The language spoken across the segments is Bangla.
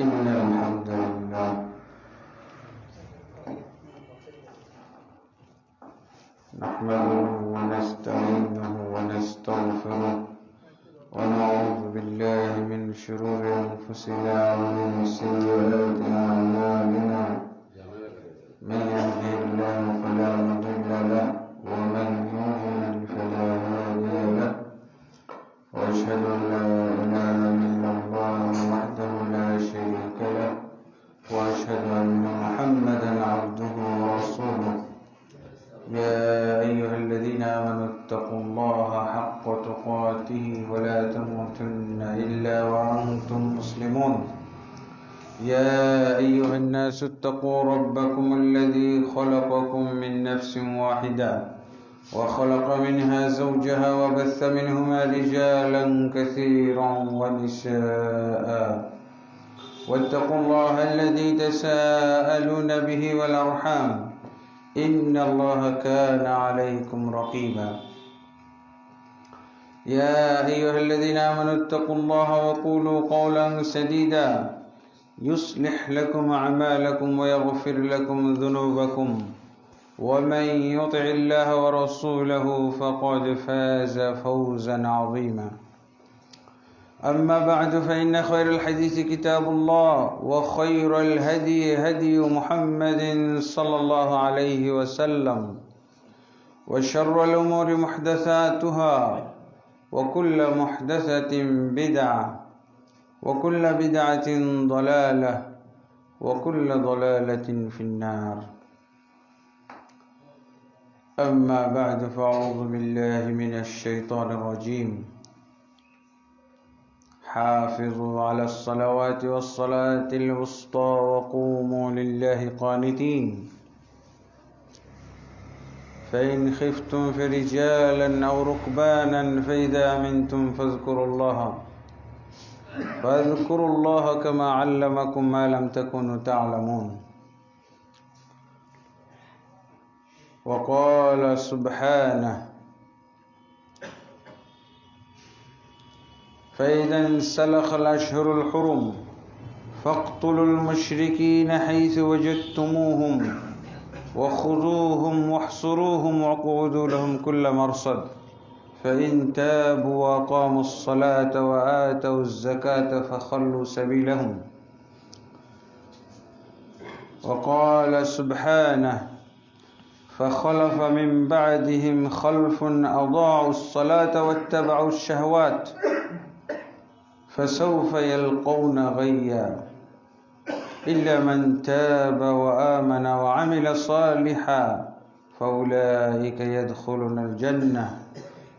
إن الحمد لله نحمده ونستعينه ونستغفره ونعوذ بالله من شرور أنفسنا ومن سيئات أعمالنا من يهده الله فلا مضل له ومن يضلل فلا هادي له وأشهد أن لا إله إلا الله وحده لا شريك له وأشهد أن محمدا عبده ورسوله يا أيها الذين آمنوا اتقوا الله حق تقاته ولا تموتن إلا وأنتم مسلمون يا أيها الناس اتقوا ربكم الذي خلقكم من نفس واحدة وخلق منها زوجها وبث منهما رجالا كثيرا ونساء واتقوا الله الذي تساءلون به والأرحام إن الله كان عليكم رقيبا يا أيها الذين آمنوا اتقوا الله وقولوا قولا سديدا يصلح لكم أعمالكم ويغفر لكم ذنوبكم ومن يطع الله ورسوله فقد فاز فوزا عظيما أما بعد فإن خير الحديث كتاب الله وخير الهدي هدي محمد صلى الله عليه وسلم وشر الأمور محدثاتها وكل محدثة بدعة وكل بدعة ضلالة وكل ضلالة في النار أما بعد فأعوذ بالله من الشيطان الرجيم حافظوا على الصلوات والصلاة الوسطى وقوموا لله قانتين فإن خفتم فرجالا أو ركبانا فإذا أمنتم فاذكروا الله كما علمكم ما لم تكونوا تعلمون وقال سبحانه فإذا انسلخ الأشهر الحرم فاقتلوا المشركين حيث وجدتموهم وخذوهم واحصروهم واقعدوا لهم كل مرصد فإن تابوا وأقاموا الصلاة وآتوا الزكاة فخلوا سبيلهم وقال سبحانه فخلف من بعدهم خلف أضاعوا الصلاة واتبعوا الشهوات فسوف يلقون غيا إلا من تاب وآمن وعمل صالحا فأولئك يدخلون الجنة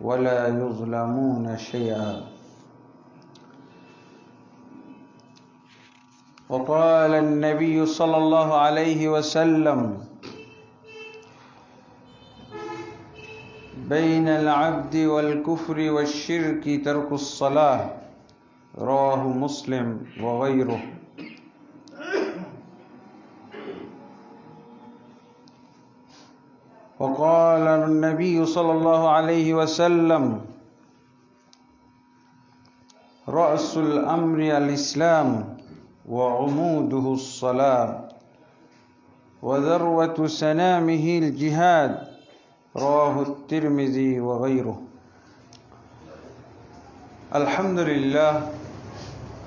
ولا يظلمون شيئا وقال النبي صلى الله عليه وسلم بين العبد والكفر والشرك ترك الصلاة رواه مسلم وغيره وقال النبي صلى الله عليه وسلم رأس الأمر الإسلام وعموده الصلاة وذروة سنامه الجهاد رواه الترمذي وغيره আলহামদুলিল্লাহ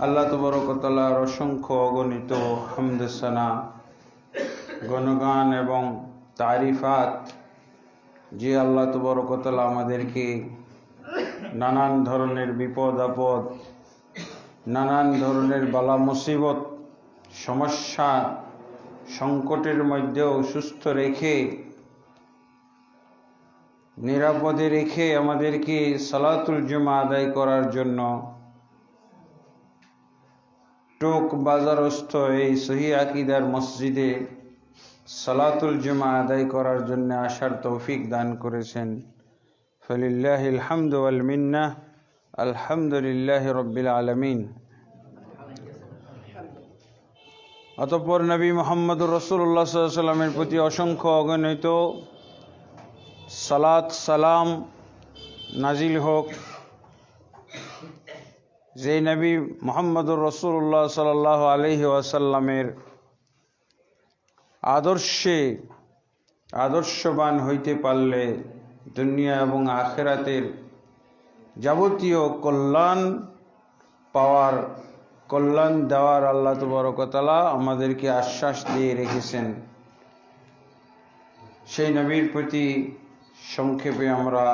আল্লাহ তাবারক ওয়া তাআলার অসংখ্য অগণিত হামদ সানা গুণগান এবং তারিফাত যে আল্লাহ তাবারক ওয়া তাআলা আমাদেরকে নানান ধরনের বিপদ আপদ নানান ধরনের বালা মুসিবত সমস্যা সংকটের মধ্যেও সুস্থ রেখে নিরাপদে রেখে আমাদেরকে সালাতুল জুমা আদায় করার জন্য টোক বাজারস্থ এই সহি আকীদার মসজিদে সালাতুল জুমা আদায় করার জন্য আসার তৌফিক দান করেছেন ফালিল্লাহিল হামদু ওয়াল মিন্নাহ আলহামদুলিল্লাহি রাব্বিল আলামিন অতঃপর নবী মুহাম্মদুর রাসূলুল্লাহ সাল্লাল্লাহু আলাইহি ওয়াসাল্লামের প্রতি অসংখ্য অগণিত সালাত সালাম নাজিল হোক যে নবী মুহাম্মদুর রাসূলুল্লাহ সাল্লাল্লাহু আলাইহি ওয়াসাল্লামের আদর্শবান হইতে পারলে দুনিয়া এবং আখিরাতের যাবতীয় কল্যাণ দেওয়ার আল্লাহ তাবারক ওয়া তাআলা আমাদেরকে আশ্বাস দিয়ে রেখেছেন। সেই নবীর প্রতি সংক্ষেপে আমরা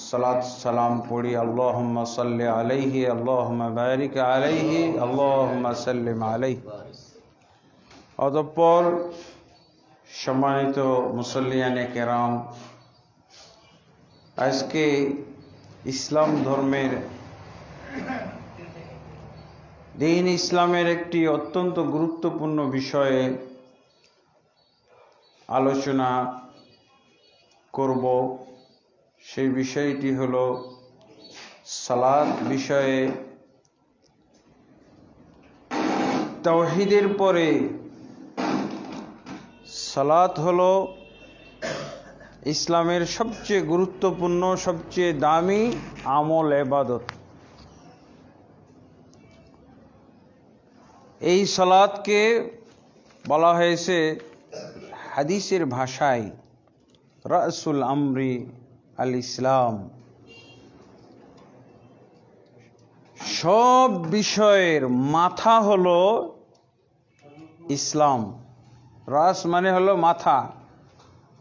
সালাত সালাম পড়ি। আল্লাহুম্মা সাল্লি আলাইহি, আল্লাহুম্মা বারিক আলাইহি, আল্লাহুম্মা সাল্লিম আলাইহি। অতঃপর সম্মানিত মুসল্লিয়ানে কেরাম, আজকে ইসলাম ধর্মের দ্বীন ইসলামের একটি অত্যন্ত গুরুত্বপূর্ণ বিষয়ে আলোচনা করব। সেই বিষয়টি হলো সালাত বিষয়ে। তাওহীদের পরে সালাত হলো ইসলামের সবচেয়ে গুরুত্বপূর্ণ, সবচেয়ে দামি আমল, ইবাদত। এই সালাতকে বলা হয়েছে হাদিসের ভাষায় রাসুল আমরি আল ইসলাম। সব বিষয়ের মাথা হলো ইসলাম। রাস মানে হলো মাথা।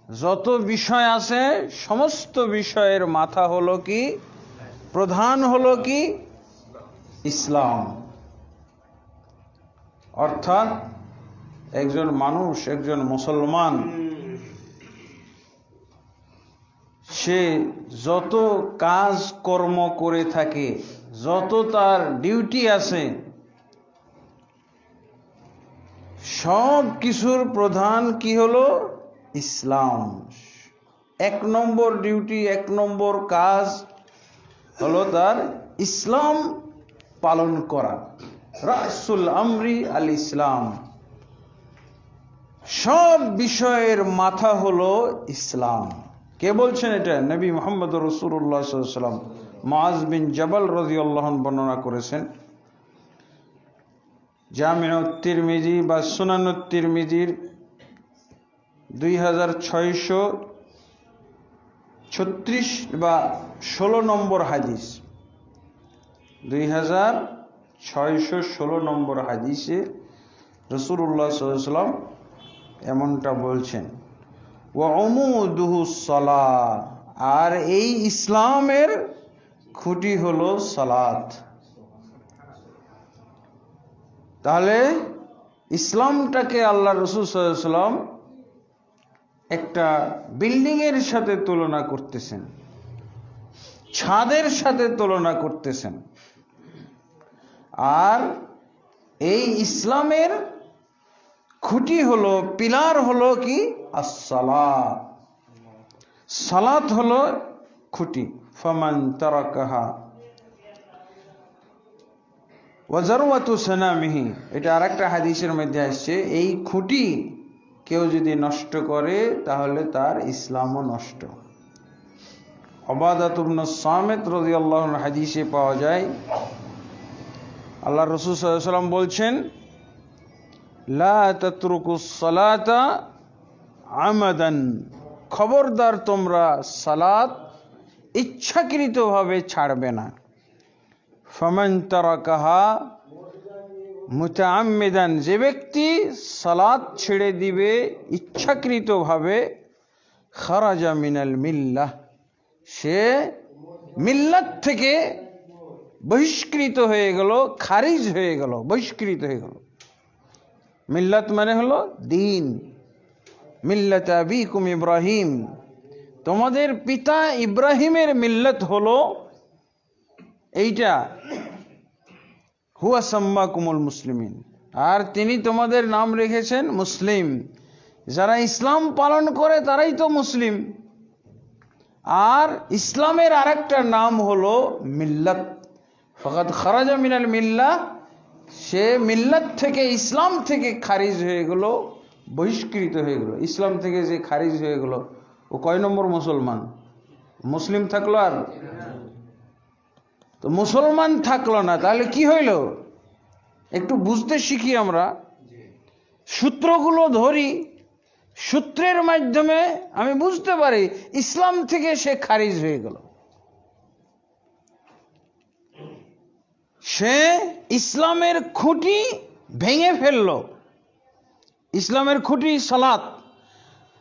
যত বিষয় আছে সমস্ত বিষয়ের মাথা হলো কি, প্রধান হলো কি, ইসলাম। অর্থাৎ একজন মানুষ, একজন মুসলমান, সে যত কাজ কর্ম করে থাকে, যত তার ডিউটি আছে, সব কিছুর প্রধান কি হলো, ইসলাম। এক নম্বর ডিউটি, এক নম্বর কাজ হলো তার ইসলাম পালন করা। রাসুল আমরি আল ইসলাম। সব বিষয়ের মাথা হলো ইসলাম। কে বলছেন এটা? নবী মুহাম্মদ রাসূলুল্লাহ সাল্লাল্লাহু আলাইহি ওয়াসাল্লাম। মুআজ বিন জাবাল রাদিয়াল্লাহু আনহু বর্ণনা করেছেন। জামিউত তিরমিজি বা সুনানুত তিরমিজির 2636 বা 16 নম্বর হাদিস, 2616 নম্বর হাদিসে রাসূলুল্লাহ সাল্লাল্লাহু আলাইহি ওয়াসাল্লাম এমনটা বলছেন, ওয়া উমুদুহুস সালাত। আর এই ইসলামের খুঁটি হলো সালাত। তাহলে ইসলামটাকে আল্লাহ রাসূল সাল্লাল্লাহু আলাইহি ওয়াসাল্লাম একটা বিল্ডিং এর সাথে তুলনা করতেছেন, ছাদের সাথে তুলনা করতেছেন। আর এই ইসলামের খুঁটি হলো, পিলার হলো কি, as-সালাত। সালাত হলো খুঁটি। ফামান তারাকাহা ওয়া যারওয়াতু সানামিহি, এটা আরেকটা হাদিসের মধ্যে আসছে। এই খুঁটি কেউ যদি নষ্ট করে তাহলে তার ইসলামও নষ্ট। উবাদাহ ইবনে সামিত রাদিয়াল্লাহু আনহু হাদিসে পাওয়া যায়, আল্লাহ রাসূল সাল্লাল্লাহু আলাইহি ওয়াসাল্লাম বলছেন, লা তাতরুকুস সালাতা আমাদান, খবরদার তোমরা সালাত ইচ্ছাকৃতভাবে ছাড়বে না। ফামান তারাকাহা মুতাআম্মিদান, যে ব্যক্তি সালাত ছেড়ে দিবে ইচ্ছাকৃতভাবে, খারাজা মিনাল মিল্লাহ, সে মিল্লাত থেকে বহিষ্কৃত হয়ে গেল, খারিজ হয়ে গেল, বহিষ্কৃত হয়ে গেল। মিল্লাত মানে হলো দ্বীন। মিল্লাত আবিকুম ইব্রাহিম, তোমাদের পিতা ইব্রাহিমের মিল্লাত হলো এইটা। হুয়া সাম্মাকুমুল মুসলিমিন, আর তিনি তোমাদের নাম রেখেছেন মুসলিম। যারা ইসলাম পালন করে তারাই তো মুসলিম। আর ইসলামের আরেকটা নাম হলো মিল্লাত। ফাকাদ খারাজা মিনাল মিল্লাহ, সে মিল্লাত থেকে, ইসলাম থেকে খারিজ হয়ে গেল, বহিষ্কৃত হয়ে গেল। ইসলাম থেকে যে খারিজ হয়ে গেল, ও কয় নম্বর মুসলমান? মুসলিম থাকলো আর তো মুসলমান থাকলো না, তাহলে কি হইল? একটু বুঝতে শিখি আমরা, সূত্রগুলো ধরি, সূত্রের মাধ্যমে আমি বুঝতে পারি ইসলাম থেকে সে খারিজ হয়ে গেল। সে ইসলামের খুঁটি ভেঙে ফেলল। ইসলামের খুঁটি সালাত,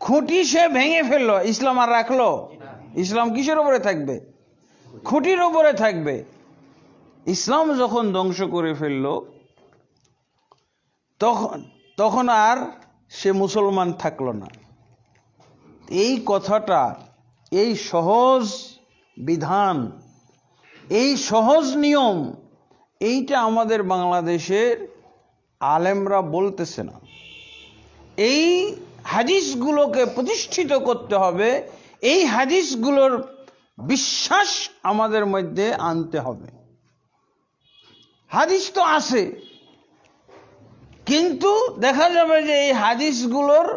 খুঁটি সে ভেঙে ফেলল। ইসলাম আর রাখলো? ইসলাম কিসের উপরে থাকবে? খুঁটির উপরে থাকবে। ইসলাম যখন ধ্বংস করে ফেলল, তখন আর সে মুসলমান থাকলো না। এই কথাটা, এই সহজ বিধান, এই সহজ নিয়ম, এইটা আমাদের বাংলাদেশের আলেমরা বলতেছে না। এই হাদিসগুলোকে প্রতিষ্ঠিত করতে হবে, এই হাদিসগুলোর বিশ্বাস আমাদের মধ্যে আনতে হবে। হাদিস তো আছে, কিন্তু দেখা যাবে যে এই হাদিসগুলোর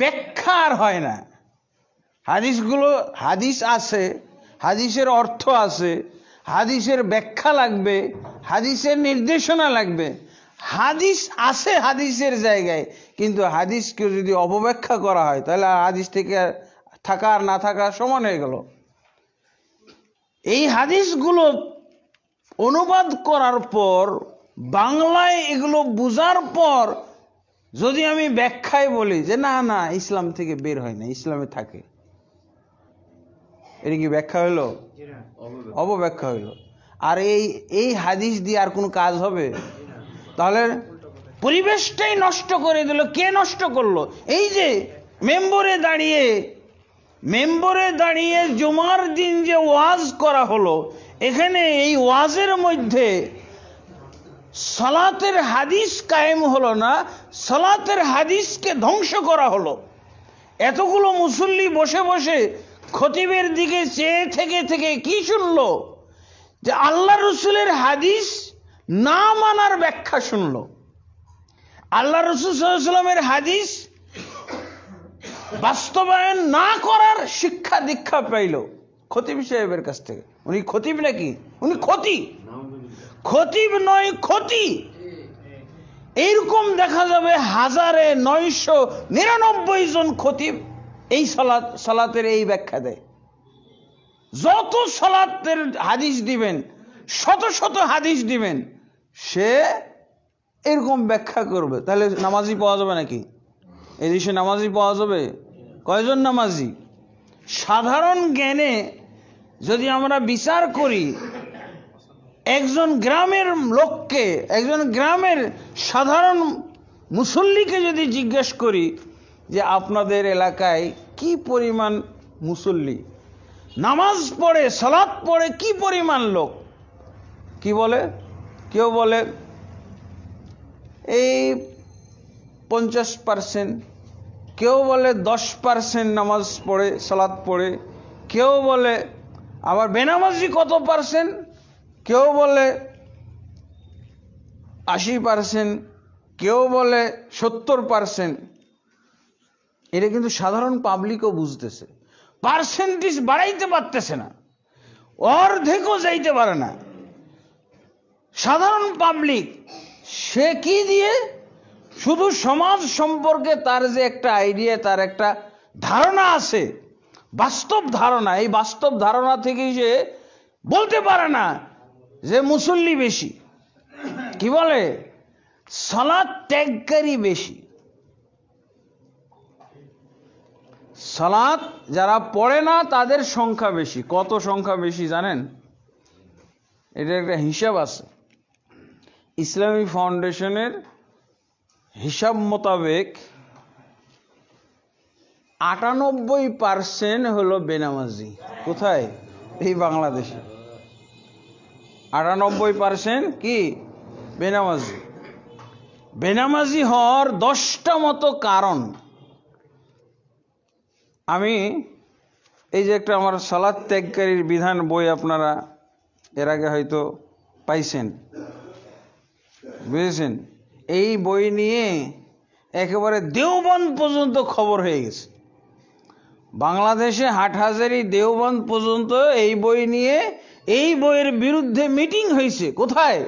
ব্যাখ্যা আর হয় না। হাদিস আছে, হাদিসের অর্থ আছে, হাদিসের ব্যাখ্যা লাগবে, হাদিসের নির্দেশনা লাগবে। হাদিস আছে হাদিসের জায়গায়, কিন্তু হাদিসকে যদি অপব্যাখ্যা করা হয় তাহলে হাদিস থেকে থাকা আর না থাকা সমান হয়ে গেল। এই হাদিসগুলো অনুবাদ করার পর, বাংলায় এগুলো বুঝার পর যদি আমি ব্যাখ্যায় বলি যে না না ইসলাম থেকে বের হয় না, ইসলামে থাকে, এটা কি ব্যাখ্যা হইল? অপব্যাখ্যা হইল। আর এই হাদিস দিয়ে আর কোনো কাজ হবে? তাহলে পরিবেশটাই নষ্ট করে দিল। কে নষ্ট করলো? এই যে মেম্বরে দাঁড়িয়ে জুমার দিন যে ওয়াজ করা হলো, এখানে এই ওয়াজের মধ্যে সালাতের হাদিস কায়েম হলো না, সালাতের হাদিসকে ধ্বংস করা হলো। এতগুলো মুসল্লি বসে বসে খতিবের দিকে চেয়ে থেকে কি শুনলো? যে আল্লাহ রসুলের হাদিস না মানার ব্যাখ্যা শুনলো, আল্লাহ রসুল সাল্লাল্লাহু আলাইহি ওয়াসাল্লামের হাদিস বাস্তবায়ন না করার শিক্ষা দীক্ষা পাইল খতিব সাহেবের কাছ থেকে। উনি খতিব নাকি? উনি খতিব নয়, ক্ষতি। এইরকম দেখা যাবে 1999 জন খতিব এই সালাতের এই ব্যাখ্যা দেয়। যত সালাতের হাদিস দিবেন, শত শত হাদিস দিবেন, সে এরকম ব্যাখ্যা করবে। তাহলে নামাজি পাওয়া যাবে নাকি? এই দেশে নামাজি পাওয়া যাবে? কয়জন নামাজি? সাধারণ জ্ঞানে যদি আমরা বিচার করি, একজন গ্রামের লোককে, একজন গ্রামের সাধারণ মুসল্লিকে যদি জিজ্ঞেস করি যে আপনাদের এলাকায় কি পরিমাণ মুসল্লি, নামাজ পড়ে, সালাত পড়ে কি পরিমাণ লোক, কি বলে? কেউ বলে এই 50%, কেউ বলে 10% নামাজ পড়ে, সালাত পড়ে, কেউ বলে আবার বেনামাজি কত পার্সেন্ট, কেউ বলে 80%, কেউ বলে 70%। এটা কিন্তু সাধারণ পাবলিকও বুঝতেছে। পার্সেন্টেজ বাড়াইতে পারতেছে না, অর্ধেকও যাইতে পারে না। সাধারণ পাবলিক সে কি দিয়ে? শুধু সমাজ সম্পর্কে তার যে একটা আইডিয়া, তার একটা ধারণা আছে, বাস্তব ধারণা, এই বাস্তব ধারণা থেকেই সে বলতে পারে না যে মুসল্লি বেশি। কি বলে? সালাত ত্যাগকারী বেশি। সালাত যারা পড়ে না তাদের সংখ্যা বেশি। কত সংখ্যা বেশি জানেন? এটা একটা হিসাব আছে। ইসলামী ফাউন্ডেশনের হিসাব মোতাবেক 98% হলো বেনামাজি। কোথায়? এই বাংলাদেশে 98% কি? বেনামাজি। বেনামাজি হওয়ার 10টা মতো কারণ। আমি এই যে একটা আমার সালাত ত্যাগকারীর বিধান বই আপনারা এর আগে হয়তো পাইছেন, বুঝেছেন? এই বই নিয়ে একেবারে দেওবন্দ পর্যন্ত খবর হয়ে গেছে। বাংলাদেশে হাটহাজারী দেওবন্দ পর্যন্ত এই বই নিয়ে এই বইয়ের বিরুদ্ধে মিটিং হয়েছে কোথায়?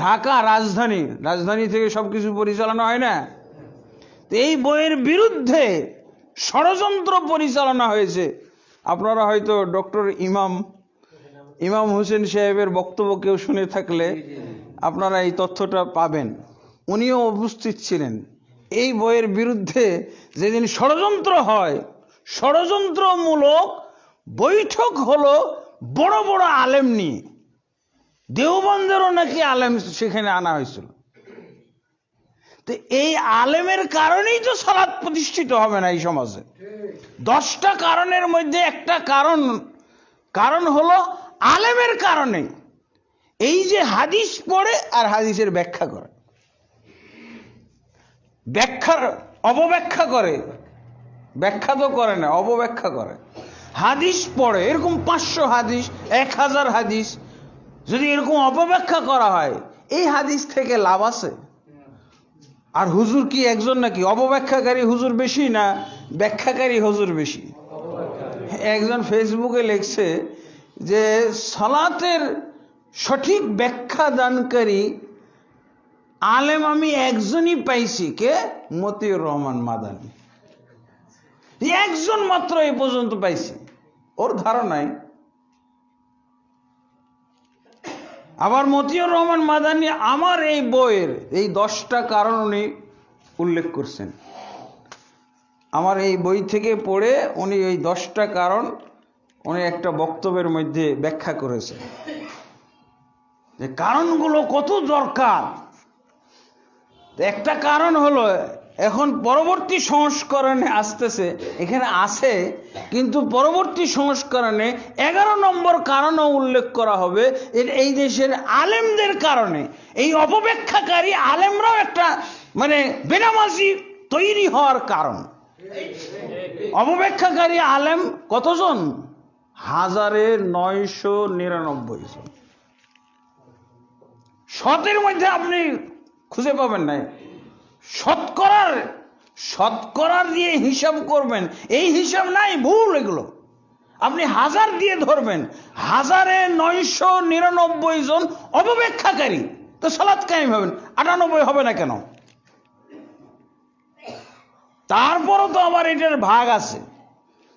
ঢাকা রাজধানী থেকে সবকিছু পরিচালনা হয় না? এই বইয়ের বিরুদ্ধে ষড়যন্ত্র পরিচালনা হয়েছে। আপনারা হয়তো ডক্টর ইমাম হোসেন সাহেবের বক্তব্য কেউ শুনে থাকলে আপনারা এই তথ্যটা পাবেন। উনিও উপস্থিত ছিলেন। এই বইয়ের বিরুদ্ধে যেদিন ষড়যন্ত্র হয়, ষড়যন্ত্রমূলক বৈঠক হলো বড় বড় আলেম নিয়ে। দেওবন্দেরও নাকি আলেম সেখানে আনা হয়েছিল। তো এই আলেমের কারণেই তো সালাত প্রতিষ্ঠিত হবে না এই সমাজে। 10টা কারণের মধ্যে একটা কারণ হলো আলেমের কারণে। এই যে হাদিস পড়ে আর হাদিসের ব্যাখ্যা করে, অপব্যাখ্যা করে, ব্যাখ্যা তো করে না, অপব্যাখ্যা করে। হাদিস পড়ে, এরকম 500 হাদিস, 1000 হাদিস যদি এরকম অপব্যাখ্যা করা হয়, এই হাদিস থেকে লাভ আছে? আর হুজুর কি একজন নাকি? অপব্যাখ্যাকারী হুজুর বেশি না ব্যাখ্যাকারী হুজুর বেশি? একজন ফেসবুকে লিখছে যে সালাতের সঠিক ব্যাখ্যা দানকারী আলেম আমি একজনই পাইছি। কে? মতিউর রহমান মাদানী। একজন মাত্র এই পর্যন্ত পাইছি, ওর ধারণায়। আবার মতিউর রহমান মাদানী আমার এই বইয়ের এই 10টা কারণ উনি উল্লেখ করছেন। আমার এই বই থেকে পড়ে উনি এই 10টা কারণ উনি একটা বক্তব্যের মধ্যে ব্যাখ্যা করেছেন, যে কারণগুলো কত দরকার। একটা কারণ হলো, এখন পরবর্তী সংস্করণে আসতেছে, এখানে আছে কিন্তু পরবর্তী সংস্করণে 11 নম্বর কারণও উল্লেখ করা হবে। এই দেশের আলেমদের কারণে, এই অপব্যাখ্যাকারী আলেমরাও একটা বেনামাজি তৈরি হওয়ার কারণ। অপব্যাখ্যাকারী আলেম কতজন? 1999 জন। শতের মধ্যে আপনি খুঁজে পাবেন না। শতকরার দিয়ে হিসাব করবেন, এই হিসাব নাই, ভুল এগুলো। আপনি 1000 দিয়ে ধরবেন, 1999 জন অপব্যাখ্যাকারী, তো সালাত কায়েম হবেন, 98 হবে না কেন? তারপরও তো আবার এটার ভাগ আছে।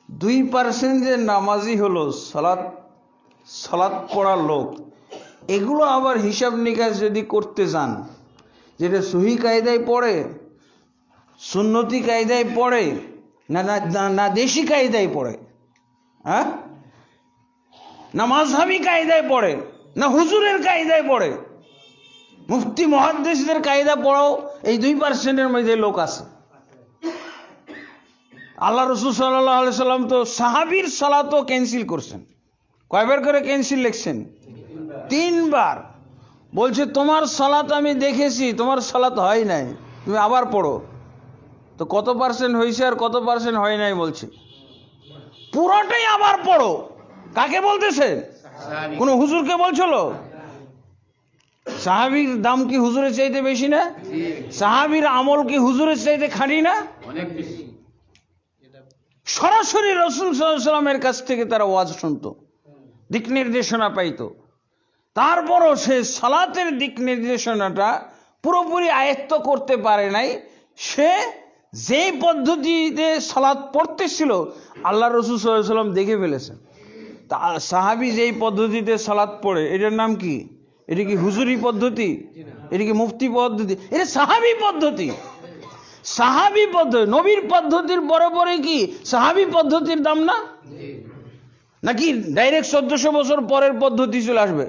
2% যে নামাজি হলো সালাত পড়ার লোক, এগুলো আবার হিসাব নিকাশ যদি করতে যান, যেটা সহি কায়দায় পড়ে, সুন্নতি কায়দায় পড়ে না দেশি কায়দায় পড়ে, হ্যাঁ, না মাযহাবী কায়দায় পড়ে, না হুজুরের কায়দায় পড়ে, মুফতি মুহাদ্দিসদের কায়দা পড়াও এই 2%-এর মধ্যে লোক আছে। আল্লাহ রাসূল সাল্লাল্লাহু আলাইহি সাল্লাম তো সাহাবীর সালাতও ক্যান্সেল করছেন। কয়বার করে ক্যান্সেল লিখছেন? 3 বার। বলছে তোমার সালাত আমি দেখেছি, তোমার সালাত হয় নাই, তুমি আবার পড়ো। তো কত পার্সেন্ট হয়েছে আর কত পার্সেন্ট হয় নাই বলছে? পুরোটাই আবার পড়ো। কাকে বলতেছে? কোন হুজুরকে বলছিল? সাহাবীর দাম কি হুজুরের চাইতে বেশি না? সাহাবীর আমল কি হুজুরের চাইতে খাঁটি না? অনেক বেশি। সরাসরি রাসূল সাল্লাল্লাহু আলাইহি ওয়াসাল্লামের কাছ থেকে তারা ওয়াজ শুনতো, দিক নির্দেশনা পাইতো। তারপরও সে সালাতের দিক নির্দেশনাটা পুরোপুরি আয়ত্ত করতে পারে নাই। সে যে পদ্ধতিতে সালাত পড়তেছিল আল্লাহ রাসূল সাল্লাল্লাহু আলাইহি ওয়াসাল্লাম দেখে ফেলেছেন। তা সাহাবী যেই পদ্ধতিতে সালাত পড়ে, এটার নাম কি? এটা কি হুজুরি পদ্ধতি? এটা কি মুফতি পদ্ধতি? এটা সাহাবী পদ্ধতি। সাহাবী পদ্ধতি, নবীর পদ্ধতির বরাবরই কি সাহাবী পদ্ধতির দাম না? নাকি ডাইরেক্ট 1400 বছর পরের পদ্ধতি চলে আসবে?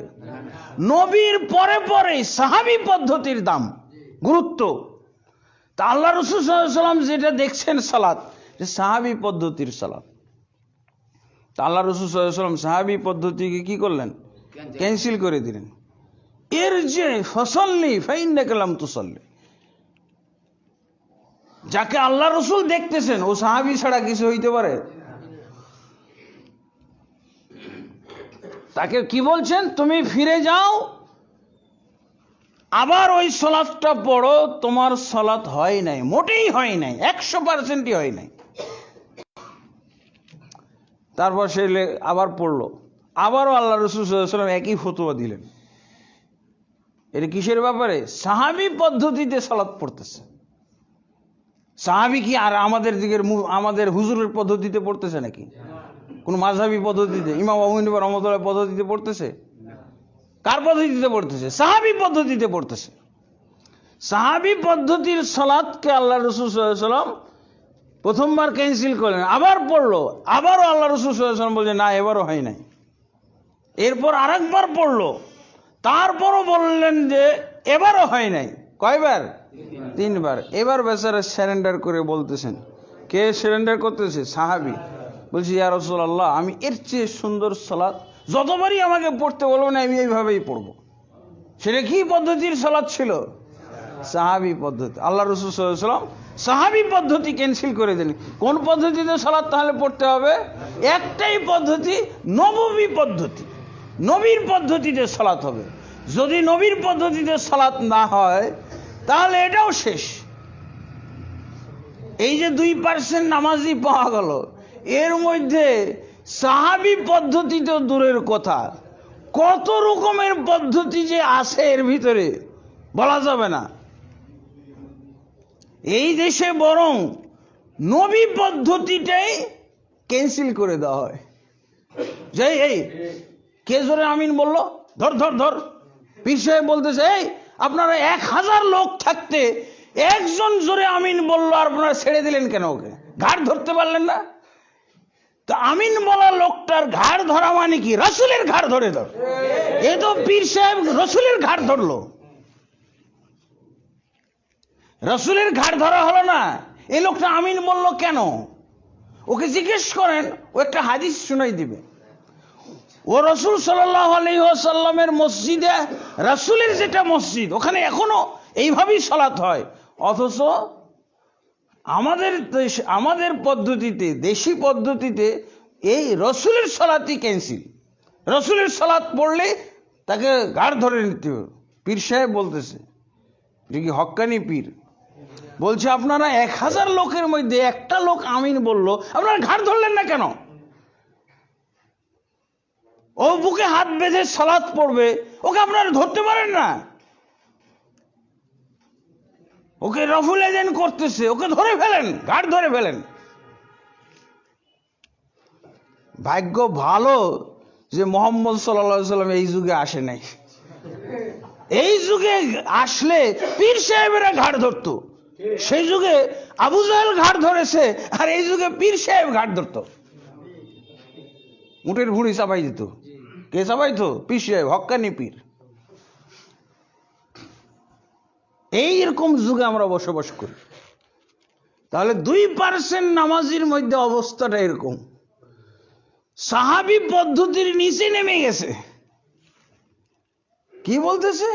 নবীর পরে পরে সাহাবী পদ্ধতির দাম, গুরুত্ব। তা আল্লাহ রাসূল সাল্লাল্লাহু আলাইহি ওয়াসাল্লাম যেটা দেখছেন সালাত, যে সাহাবী পদ্ধতির সালাত। তা আল্লাহ রাসূল সাল্লাল্লাহু আলাইহি ওয়াসাল্লাম সাহাবী পদ্ধতিকে কি করলেন? ক্যান্সেল করে দিলেন। এর যে ফসল্লি ফাইন্নাকা লাম তুসাল্লি, যাকে আল্লাহ রাসূল দেখতেছেন ও সাহাবী ছাড়া কিছু হইতে পারে? তাকে কি বলছেন? তুমি ফিরে যাও, আবার ওই সালাতটা পড়ো, তোমার সালাত হয় নাই, মোটেই হয় নাই, 100%ই হয় নাই। তারপর সে আবার পড়লো, আবারও আল্লাহ রাসূল সাল্লাল্লাহু আলাইহি ওয়াসাল্লাম একই ফতোয়া দিলেন। এটা কিসের ব্যাপারে? সাহাবী পদ্ধতিতে সালাত পড়তেছে। সাহাবী কি আর আমাদের হুজুরের পদ্ধতিতে পড়তেছে নাকি? কোন মাযহাবী পদ্ধতিতে, ইমাম আবু হানিফা রাহমাতুল্লাহ পদ্ধতিতে পড়তেছে? কার পদ্ধতিতে পড়তেছে? সাহাবী পদ্ধতিতে পড়তেছে। সাহাবী পদ্ধতির সালাতকে আল্লাহ রাসূল সাল্লাল্লাহু আলাইহি ওয়াসাল্লাম প্রথমবার ক্যান্সেল করলেন, আবার পড়লো, আবারও আল্লাহ রাসূল সাল্লাল্লাহু আলাইহি ওয়াসাল্লাম বললেন না, এবারও হয় নাই। এরপর আরেকবার পড়লো, তারপরও বললেন যে এবারও হয় নাই। কয়বার? 3 বার। এবার বেচারা সারেন্ডার করে বলতেছেন। কে সারেন্ডার করতেছে? সাহাবী। বলছি ইয়া রাসূলুল্লাহ, আমি এর চেয়ে সুন্দর সালাত যতবারই আমাকে পড়তে বলবেন আমি এইভাবেই পড়বো। সেটা কি পদ্ধতির সালাত ছিল? সাহাবী পদ্ধতি। আল্লাহ রাসূল সাল্লাল্লাহু আলাইহি ওয়াসাল্লাম সাহাবী পদ্ধতি ক্যান্সেল করে দিলেন। কোন পদ্ধতিতে সালাত তাহলে পড়তে হবে? একটাই পদ্ধতি, নববী পদ্ধতি। নবীর পদ্ধতিতে সালাত হবে। যদি নবীর পদ্ধতিতে সালাত না হয় তাহলে এটাও শেষ। এই যে 2% নামাজি পাওয়া গেল, এর মধ্যে সাহাবী পদ্ধতিতে দূরের কথা, কত রকমের পদ্ধতি যে আছে এর ভিতরে বলা যাবে না। এই দেশে বরং নবী পদ্ধতিটাই ক্যান্সেল করে দেওয়া হয়। যে এই কে জোরে আমিন বললো, ধর ধর ধর। পীর সাহেব বলতেছে, এই আপনারা 1000 লোক থাকতে একজন জোরে আমিন বললো আর আপনারা ছেড়ে দিলেন কেন? ওকে ঘাড় ধরতে পারলেন না? তো আমিন বলা লোকটার ঘাড় ধরা মানে কি? রাসূলের ঘাড় ধরে ধর। এ তো পীর সাহেব রাসূলের ঘাড় ধরলো, রাসূলের ঘাড় ধরা হলো না। এই লোকটা আমিন বললো কেন? ওকে জিজ্ঞেস করেন, ও একটা হাদিস শুনাই দিবে। ও রাসূল সাল্লাল্লাহু আলাইহি ওয়াসাল্লামের মসজিদে, রাসূলের যেটা মসজিদ, ওখানে এখনো এইভাবেই সালাত হয়। অথচ আমাদের পদ্ধতিতে, দেশি পদ্ধতিতে এই রাসূলের সালাতই ক্যান্সেল। রাসূলের সালাত পড়লে তাকে ঘাড় ধরে নিতে হবে। পীর সাহেব বলতেছে, এটা কি হক্কানি পীর? বলছে আপনারা 1000 লোকের মধ্যে একটা লোক আমিন বললো, আপনারা ঘাড় ধরলেন না কেন? ও বুকে হাত বেঁধে সালাত পড়বে, ওকে আপনারা ধরতে পারেন না? ওকে রফুল এজেন করতেছে, ওকে ধরে ফেলেন, ঘাড় ধরে ফেলেন। ভাগ্য ভালো যে মুহাম্মদ সাল্লাল্লাহু আলাইহি ওয়াসাল্লাম এই যুগে আসে নাই। এই যুগে আসলে পীর সাহেবেরা ঘাড় ধরতো। সেই যুগে আবু জাহেল ঘাড় ধরেছে, আর এই যুগে পীর সাহেব ঘাড় ধরতো। উটের ভুঁড়ি চাপাই দিত। কে চাপাইতো? পীর সাহেব, হক্কানি পীর। এইরকম যুগে আমরা বসবাস করি। তাহলে 2% নামাজির মধ্যে অবস্থাটা এরকম। সাহাবী পদ্ধতির নিচে নেমে গেছে। কি বলতেছে?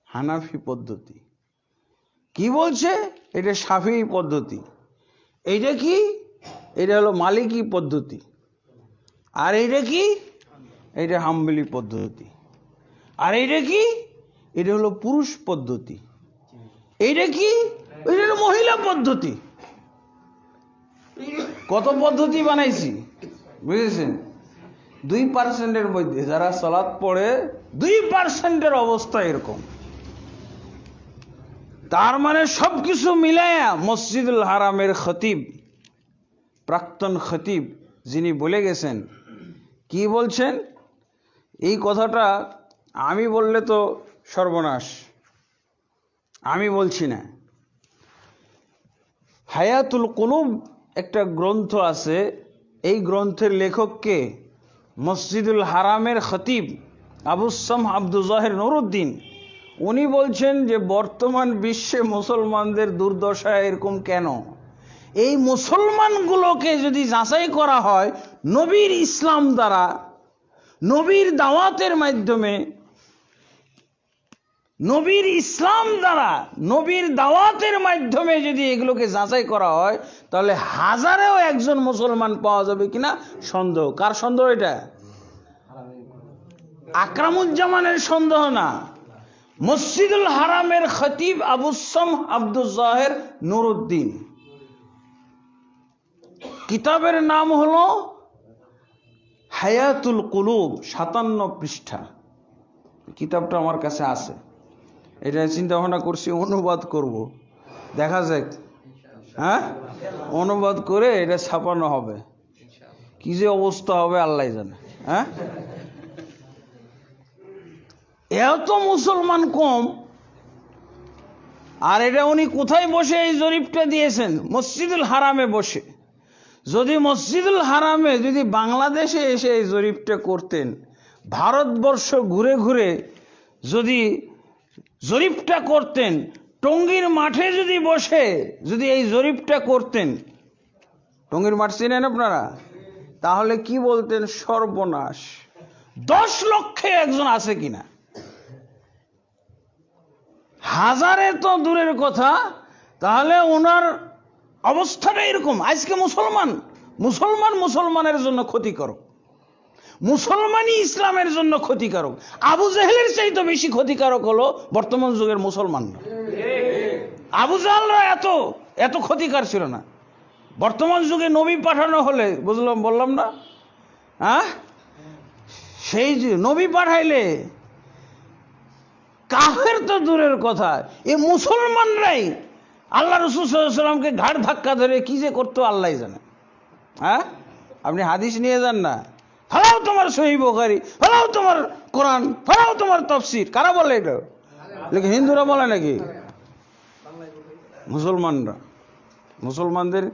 হানাফি পদ্ধতি। কি বলছে? এটা শাফিঈ পদ্ধতি। এইটা কি? এটা হলো মালিকি পদ্ধতি। আর এইটা কি? এটা হাম্বলি পদ্ধতি। আর এইটা কি? এটা হলো পুরুষ পদ্ধতি। এইটা কি? এটা হলো মহিলা পদ্ধতি। কত পদ্ধতি বানাইছি বুঝেছেন? 2%-এর মধ্যে যারা সালাত পড়ে 2%-এর অবস্থা এরকম। তার মানে সবকিছু মিলায়া মসজিদুল হারামের খতিব, প্রাক্তন খতিব যিনি বলে গেছেন, কি বলছেন? এই কথাটা আমি বললে তো সর্বনাশ, আমি বলছি না। হায়াতুল কুলুব একটা গ্রন্থ আছে, এই গ্রন্থের লেখককে মসজিদুল হারামের খতিব আবুস সামহ আব্দুল জাহির নুরউদ্দিন, উনি বলছেন যে বর্তমান বিশ্বে মুসলমানদের দুর্দশা এরকম কেন? এই মুসলমানগুলোকে যদি যাচাই করা হয় নবীর ইসলাম দ্বারা, নবীর দাওয়াতের মাধ্যমে, নবীর ইসলাম দ্বারা, নবীর দাওয়াতের মাধ্যমে যদি এগুলোকে যাচাই করা হয় তাহলে হাজারেও একজন মুসলমান পাওয়া যাবে কিনা সন্দেহ। কার সন্দেহ এটা? আকরামুজ্জামানের সন্দেহ না, মসজিদুল হারামের খতিব আবুস সামহ আব্দুল জাহির নুরউদ্দিন। কিতাবের নাম হলো হায়াতুল কুলুব 57 পৃষ্ঠা, কিতাবটা আমার কাছে আছে। এটা চিন্তা ভাবনা করছি অনুবাদ করব, দেখা যাক। হ্যাঁ, অনুবাদ করে এটা ছাপানো হবে, কি যে অবস্থা হবে আল্লাহ জানে। হ্যাঁ, এত মুসলমান কম, আর এটা উনি কোথায় বসে এই জরিপটা দিয়েছেন? মসজিদুল হারামে বসে। যদি মসজিদুল হারামে যদি বাংলাদেশে এসে এই জরিপটা করতেন, ভারতবর্ষ ঘুরে ঘুরে যদি জরিপটা করতেন, টঙ্গীর মাঠে যদি বসে যদি এই জরিপটা করতেন, টঙ্গীর মাঠ চিনেন আপনারা, তাহলে কি বলতেন? সর্বনাশ, 10 লক্ষে একজন আছে কিনা, হাজারে তো দূরের কথা, তাহলে ওনার অবস্থাটা এরকম। আজকে মুসলমানের জন্য ক্ষতিকারক, মুসলমানই ইসলামের জন্য ক্ষতিকারক। আবু জেহেলের চাইতে বেশি ক্ষতিকারক হলো বর্তমান যুগের মুসলমানরা। আবু জাহলরা এত ক্ষতিকার ছিল না। বর্তমান যুগে নবী পাঠানো হলে, বললাম না, হ্যাঁ, সেই যে নবী পাঠাইলে কাফের তো দূরের কথা, এই মুসলমানরাই আল্লাহ রাসূল সাল্লাল্লাহু আলাইহি ওয়াসাল্লামকে ঘাড় ধাক্কা ধরে কি যে করতো আল্লাহ জানে। হ্যাঁ, আপনি হাদিস নিয়ে যান না, ফেলাও তোমার সহিহ বুখারী, ফেলাও তোমার কোরআন, ফেলাও তোমার তাফসীর। কারা বলে এটা? হিন্দুরা বলে নাকি? মুসলমানরা, মুসলমানদের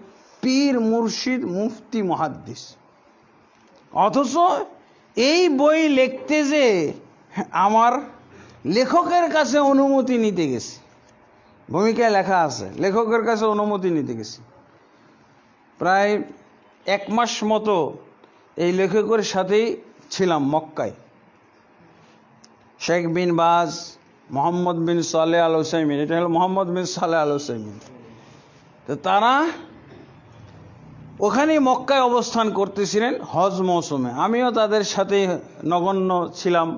পীর মুর্শিদ মুফতি মুহাদ্দিস। অথচ এই বই লিখতে যে আমার লেখকের কাছে অনুমতি নিতে গেছি, ভূমিকায় লেখা আছে, লেখকের কাছে অনুমতি নিতে গেছি। প্রায় 1 মাস মতো এই লেখকের সাথেই ছিলাম মক্কায়। শেখ বিন বাজ, মোহাম্মদ বিন সালেহ আল উসাইমিন, এটা হলো মোহাম্মদ বিন সালেহ আল উসাইমিন। তো তারা ওখানে মক্কায় অবস্থান করতেছিলেন হজ মৌসুমে। আমিও তাদের সাথে নগণ্য ছিলাম।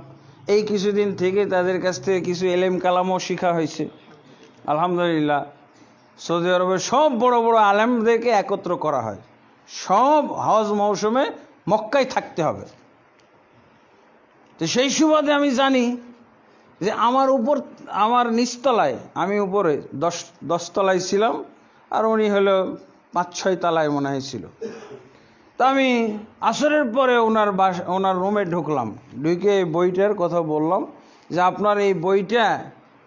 এই কিছুদিন থেকে তাদের কাছ থেকে কিছু এলেম কালামও শিখা হয়েছে আলহামদুলিল্লাহ। সৌদি আরবের সব বড় বড় আলেমদেরকে একত্র করা হয়, সব হজ মৌসুমে মক্কায় থাকতে হবে। তো সেই সুবাদে আমি জানি যে আমার নিচতলায়, আমি উপরে 10 তলায় ছিলাম, আর উনি হলো 5-6 তলায় মনে হয়েছিল। তা আমি আসরের পরে ওনার রুমে ঢুকলাম, ঢুকে এই বইটার কথা বললাম যে আপনার এই বইটা,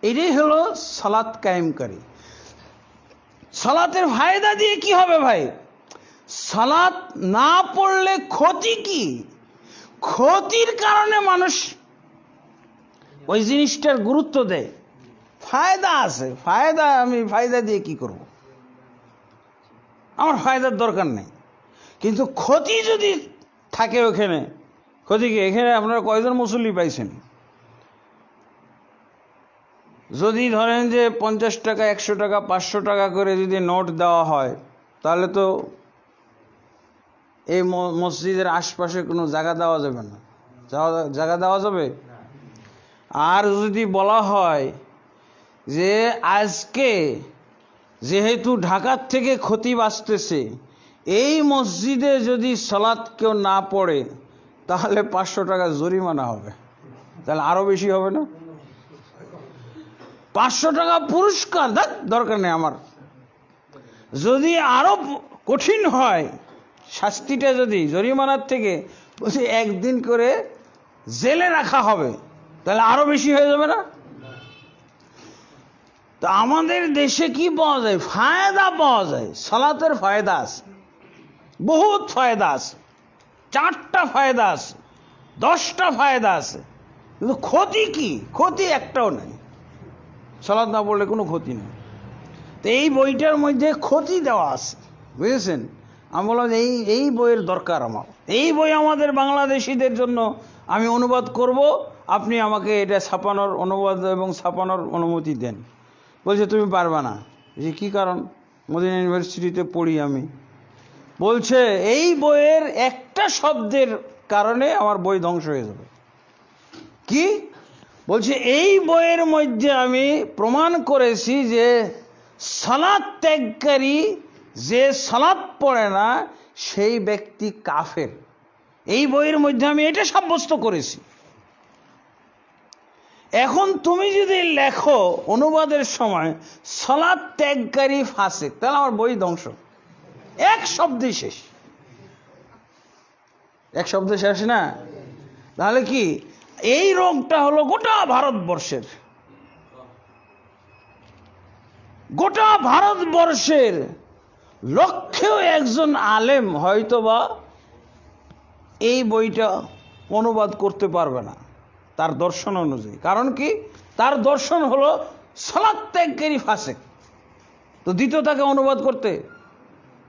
এটাই হলো সালাত কায়েমকারী। সালাতের ফায়দা দিয়ে কি হবে ভাই? সালাত না পড়লে ক্ষতি কি? ক্ষতির কারণে মানুষ ওই জিনিসটার গুরুত্ব দেয়। ফায়দা আছে, আমি ফায়দা দিয়ে কি করব? আমার ফায়দার দরকার নেই। কিন্তু ক্ষতি যদি থাকে ওখানে, ক্ষতি কি? এখানে আপনারা কয়জন মুসল্লি পাইছেন? যদি ধরেন যে 50 টাকা, 100 টাকা, 500 টাকা করে যদি নোট দেওয়া হয়, তাহলে তো এই মসজিদের আশপাশে কোনো জায়গা দেওয়া যাবে না। জায়গা দেওয়া যাবে? আর যদি বলা হয় যে আজকে যেহেতু ঢাকার থেকে খতিব আসতেছে, এই মসজিদে যদি সালাত কেউ না পড়ে তাহলে 500 টাকা জরিমানা হবে, তাহলে আরো বেশি হবে না? 500 টাকা পুরস্কার দরকার নেই আমার। যদি আরো কঠিন হয় শাস্তিটা, যদি জরিমানার থেকে বলছি 1 দিন করে জেলে রাখা হবে, তাহলে আরো বেশি হয়ে যাবে না? তো আমাদের দেশে কি পাওয়া যায়? ফায়দা পাওয়া যায়। সালাতের ফায়দা আছে, বহুত ফায়দা আছে, 4টা ফায়দা আছে, 10টা ফায়দা আছে, কিন্তু ক্ষতি কি? ক্ষতি একটাও নাই। সালাত না পড়লে কোনো ক্ষতি নেই। তো এই বইটার মধ্যে ক্ষতি দেওয়া আছে, বুঝেছেন? আমি বললাম এই বইয়ের দরকার আমার। এই বই আমাদের বাংলাদেশিদের জন্য আমি অনুবাদ করব, আপনি আমাকে এটা ছাপানোর অনুবাদ এবং ছাপানোর অনুমতি দেন। বলছে তুমি পারবা না। যে কি কারণ? মদিনা ইউনিভার্সিটিতে পড়ি আমি। বলছে এই বইয়ের একটা শব্দের কারণে আমার বই ধ্বংস হয়ে যাবে। কি বলছে? এই বইয়ের মধ্যে আমি প্রমাণ করেছি যে সালাত ত্যাগকারী, যে সালাত পড়ে না, সেই ব্যক্তি কাফের। এই বইয়ের মধ্যে আমি এটা সাব্যস্ত করেছি। এখন তুমি যদি লেখো অনুবাদের সময় সালাত ত্যাগকারী ফাসিক, তাহলে আমার বই ধ্বংস। এক শব্দে শেষ, এক শব্দে শেষ না? তাহলে কি এই রোগটা হলো গোটা ভারতবর্ষের, গোটা ভারতবর্ষের লক্ষেও একজন আলেম হয়তোবা এই বইটা অনুবাদ করতে পারবে না তার দর্শন অনুযায়ী। কারণ কি? তার দর্শন হলো সালাত ত্যাগকারী ফাসিক। তো দ্বিতীয় তাকে অনুবাদ করতে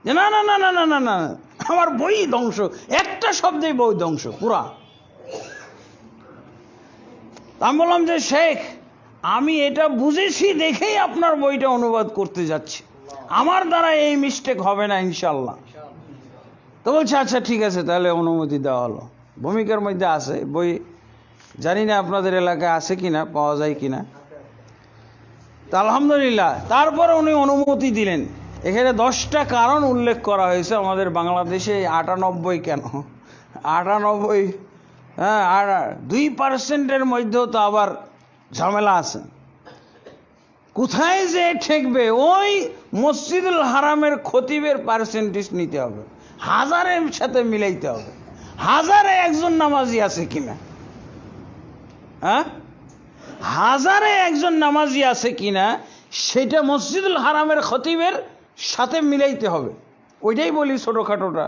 যে না না না না না না না, আমার বই ধ্বংস, একটা শব্দেই বই ধ্বংস পুরা। আমি বললাম যে শেখ, আমি এটা বুঝেছি দেখেই আপনার বইটা অনুবাদ করতে যাচ্ছি, আমার দ্বারা এই মিস্টেক হবে না ইনশাল্লাহ। তো বলছে আচ্ছা ঠিক আছে, তাহলে অনুমতি দেওয়া হলো। ভূমিকার মধ্যে আছে বই, জানি না আপনাদের এলাকায় আছে কিনা, পাওয়া যায় কিনা। তা আলহামদুলিল্লাহ, তারপরে উনি অনুমতি দিলেন। এখানে 10টা কারণ উল্লেখ করা হয়েছে। আমাদের বাংলাদেশে 98 কেন 98, হ্যাঁ, আর 2% মধ্যেও তো আবার ঝামেলা আছে। কোথায় যে ঠেকবে, ওই মসজিদুল হারামের খতিবের পার্সেন্টেজ নিতে হবে, হাজারের সাথে মিলাইতে হবে, হাজারে একজন নামাজি আছে কিনা, হ্যাঁ, হাজারে একজন নামাজি আছে কিনা সেটা মসজিদুল হারামের খতিবের সাথে মিলাইতে হবে। ওইটাই বলি ছোটখাটোটা।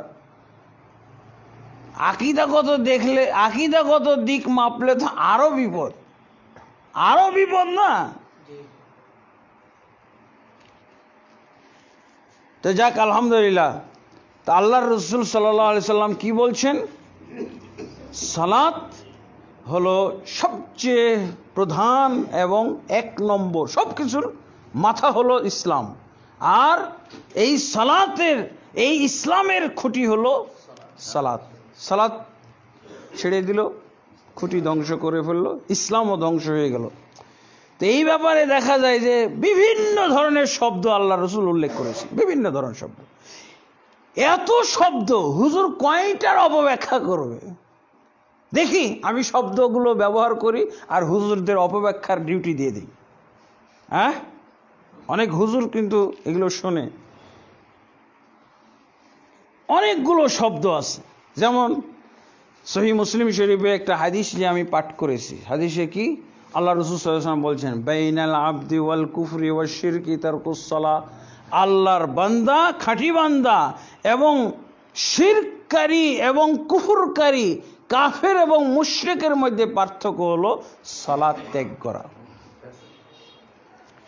আকীদাগত দেখলে, আকীদাগত দিক মাপলে তো আরো বিপদ, আরো বিপদ না? তো যাক আলহামদুলিল্লাহ। তা আল্লাহর রসুল সাল্লাল্লাহু আলাইহি সাল্লাম কি বলছেন? সালাত হলো সবচেয়ে প্রধান এবং 1 নম্বর, সবকিছুর মাথা হলো ইসলাম। আর এই সালাতের, এই ইসলামের খুঁটি হলো সালাত। সালাত ছেড়ে দিল, খুঁটি ধ্বংস করে ফেললো, ইসলামও ধ্বংস হয়ে গেল। তো এই ব্যাপারে দেখা যায় যে বিভিন্ন ধরনের শব্দ আল্লাহ রসুল উল্লেখ করেছে, বিভিন্ন ধরনের শব্দ। এত শব্দ হুজুর কয়টার অপব্যাখ্যা করবে? দেখি আমি শব্দগুলো ব্যবহার করি আর হুজুরদের অপব্যাখ্যার ডিউটি দিয়ে দিই। হ্যাঁ, অনেক হুজুর কিন্তু এগুলো শোনে। অনেকগুলো শব্দ আছে, যেমন সহিহ মুসলিম শরীফে একটা হাদিস যে আমি পাঠ করেছি। হাদিসে কি আল্লাহ রাসূল সাল্লাল্লাহু আলাইহি ওয়াসাল্লাম বলছেন, বাইনাল আবদি ওয়াল কুফরি ওয়াশ শিরকি তারকুস সালাহ। আল্লাহর বান্দা, খাঁটি বান্দা এবং শিরককারী এবং কুফরকারী, কাফের এবং মুশরিকের মধ্যে পার্থক্য হলো সালাত ত্যাগ করা।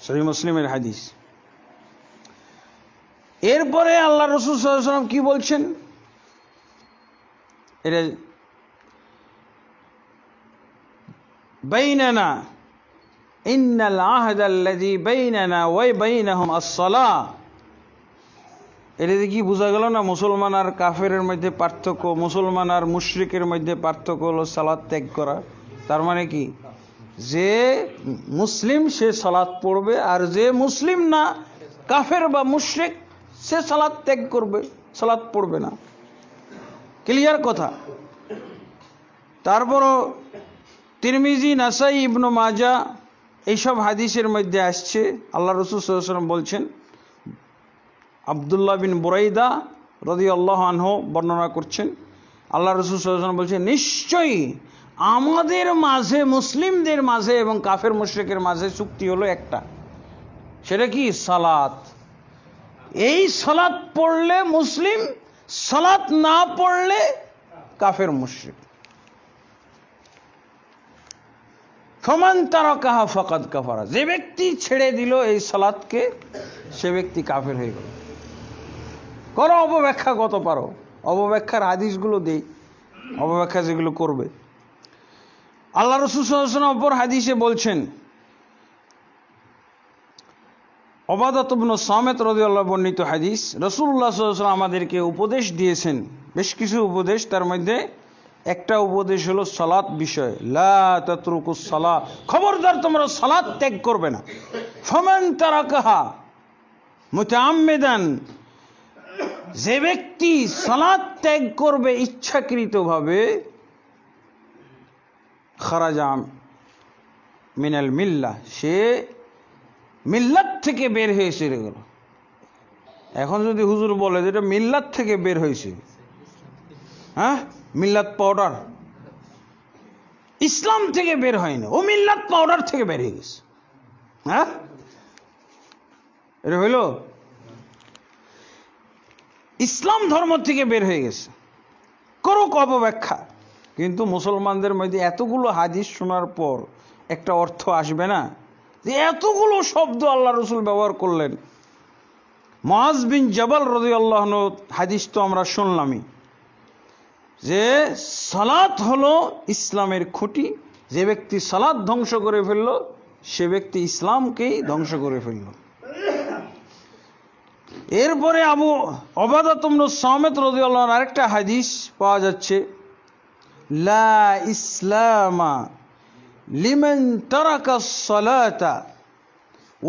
সহিহ মুসলিমের হাদিস। এরপরে আল্লাহ রাসূল সাল্লাল্লাহু আলাইহি ওয়াসাল্লাম কি বলছেন? এটা বাইনানা ইন্নাল আহদাল্লাযী বাইনানা ওয়া বাইনাহুম আস-সালাহ। এটা কি বোঝা গেল না? মুসলমান আর কাফেরের মধ্যে পার্থক্য, মুসলমান আর মুশরিকের মধ্যে পার্থক্য হলো সালাত ত্যাগ করা। তার মানে কি, যে মুসলিম সে সালাত পড়বে, আর যে মুসলিম না, কাফের বা মুশরিক, সে সালাত ত্যাগ করবে, সালাত পড়বে না। ক্লিয়ার কথা? তারপরও তিরমিজি, নাসাই, ইবনে মাজাহ এইসব হাদিসের মধ্যে আসছে আল্লাহ রাসূল সাল্লাল্লাহু আলাইহি ওয়াসাল্লাম বলছেন, আব্দুল্লাহ বিন বুরাইদা রাদিয়াল্লাহু আনহু বর্ণনা করছেন, আল্লাহ রাসূল সাল্লাল্লাহু আলাইহি ওয়াসাল্লাম বলছেন, নিশ্চয়ই আমাদের মাঝে, মুসলিমদের মাঝে এবং কাফের মুশরিকের মাঝে চুক্তি হলো একটা, সেটা কি? সালাত। এই সালাত পড়লে মুসলিম, সালাত না পড়লে কাফের মুশরিক। ফামান তারাকাহা ফাকাদ কাফারা। যে ব্যক্তি ছেড়ে দিল এই সালাতকে, সে ব্যক্তি কাফের হয়ে গেল। করো অপব্যাখ্যা কত পারো, অপব্যাখ্যার হাদিসগুলো দেই, অপব্যাখ্যা যেগুলো করবে। আল্লাহ রাসূল সাল্লাল্লাহু আলাইহি ওয়াসাল্লাম অপর হাদিসে বলছেন, উবাদাহ ইবনে সামিত রাদিয়াল্লাহু বর্ণিত হাদিস, রাসূলুল্লাহ সাল্লাল্লাহু আলাইহি ওয়াসাল্লাম আমাদেরকে উপদেশ দিয়েছেন, বেশ কিছু উপদেশ। তার মধ্যে একটা উপদেশ হলো সালাত বিষয়। লা তাতরুকুস সালাহ, খবরদার তোমরা সালাত ত্যাগ করবে না। ফামান তারাকাহা মুতাআম্মিদান, যে ব্যক্তি সালাত ত্যাগ করবে ইচ্ছাকৃতভাবে, খারাজা মিনাল মিল্লাহ, সে মিল্লাত থেকে বের হয়েছে গেল। এখন যদি হুজুর বলে যে এটা মিল্লাত থেকে বের হয়েছে, হ্যাঁ, মিল্লাত পাউডার, ইসলাম থেকে বের হয়নি, ও মিল্লাত পাউডার থেকে বের হয়ে গেছে, হ্যাঁ, এটা হইল ইসলাম ধর্ম থেকে বের হয়ে গেছে। করুক অপব্যাখ্যা, কিন্তু মুসলমানদের মধ্যে এতগুলো হাদিস শোনার পর একটা অর্থ আসবে না যে এতগুলো শব্দ আল্লাহ রসুল ব্যবহার করলেন। মুআজ বিন জাবাল রাদিয়াল্লাহু আনহু হাদিস তো আমরা শুনলামই, যে সালাত হলো ইসলামের খুঁটি, যে ব্যক্তি সালাত ধ্বংস করে ফেললো সে ব্যক্তি ইসলামকেই ধ্বংস করে ফেললো। এরপরে আবু উবাদা ইবনে সামিত রাদিয়াল্লাহু আনহু আরেকটা হাদিস পাওয়া যাচ্ছে, লা ইসলামা লিমান তারাকা সালাতা,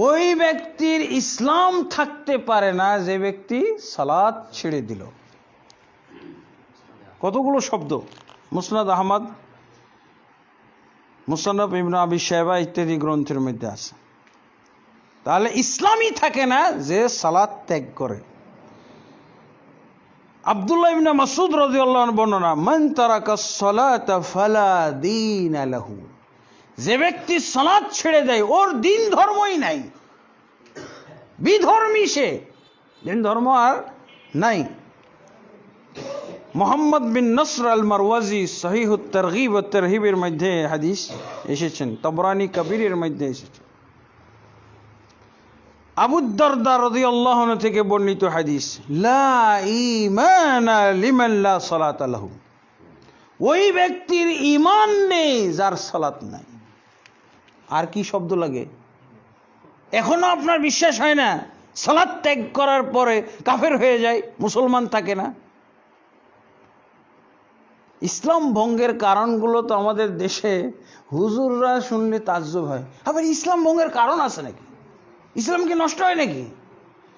ওই ব্যক্তির ইসলাম থাকতে পারে না যে ব্যক্তি সালাত ছেড়ে দিল। কতগুলো শব্দ মুসনাদ আহমদ, মুসন্নাফ ইবনে আবি শায়বা ইত্যাদি গ্রন্থের মধ্যে আছে। তাহলে ইসলামই থাকে না যে সালাত ত্যাগ করে। আব্দুল্লাহ ইবনে মাসউদ রাদিয়াল্লাহু আনহু বর্ণনা, মান তারাকাস সালাতা ফালা দীন লাহু, যে ব্যক্তি সালাত ছেড়ে দেয় ওর দিন ধর্মই নাই, বিধর্মী সে, দিন ধর্ম আর নাই। মুহাম্মদ বিন নসর আল মারওয়াজি সহিহুত তারগীব ওয়াত তারহিবের মধ্যে হাদিস এসেছেন, তাবরানী কবিরের মধ্যে এসেছে। আবু দারদা রাদিয়াল্লাহু আনহু থেকে বর্ণিত হাদিস, লা ঈমানা লিমান লা সালাতা লাহু, ওই ব্যক্তির ঈমান নেই যার সালাত নাই। আর কি শব্দ লাগে? এখনো আপনার বিশ্বাস হয় না সালাত ত্যাগ করার পরে কাফের হয়ে যায়, মুসলমান থাকে না? ইসলাম ভঙ্গের কারণগুলো তো আমাদের দেশে হুজুররা শুনলে তাজ্জব হয়। আবার ইসলাম ভঙ্গের কারণ আছে নাকি? ইসলাম কি নষ্ট হয় নাকি?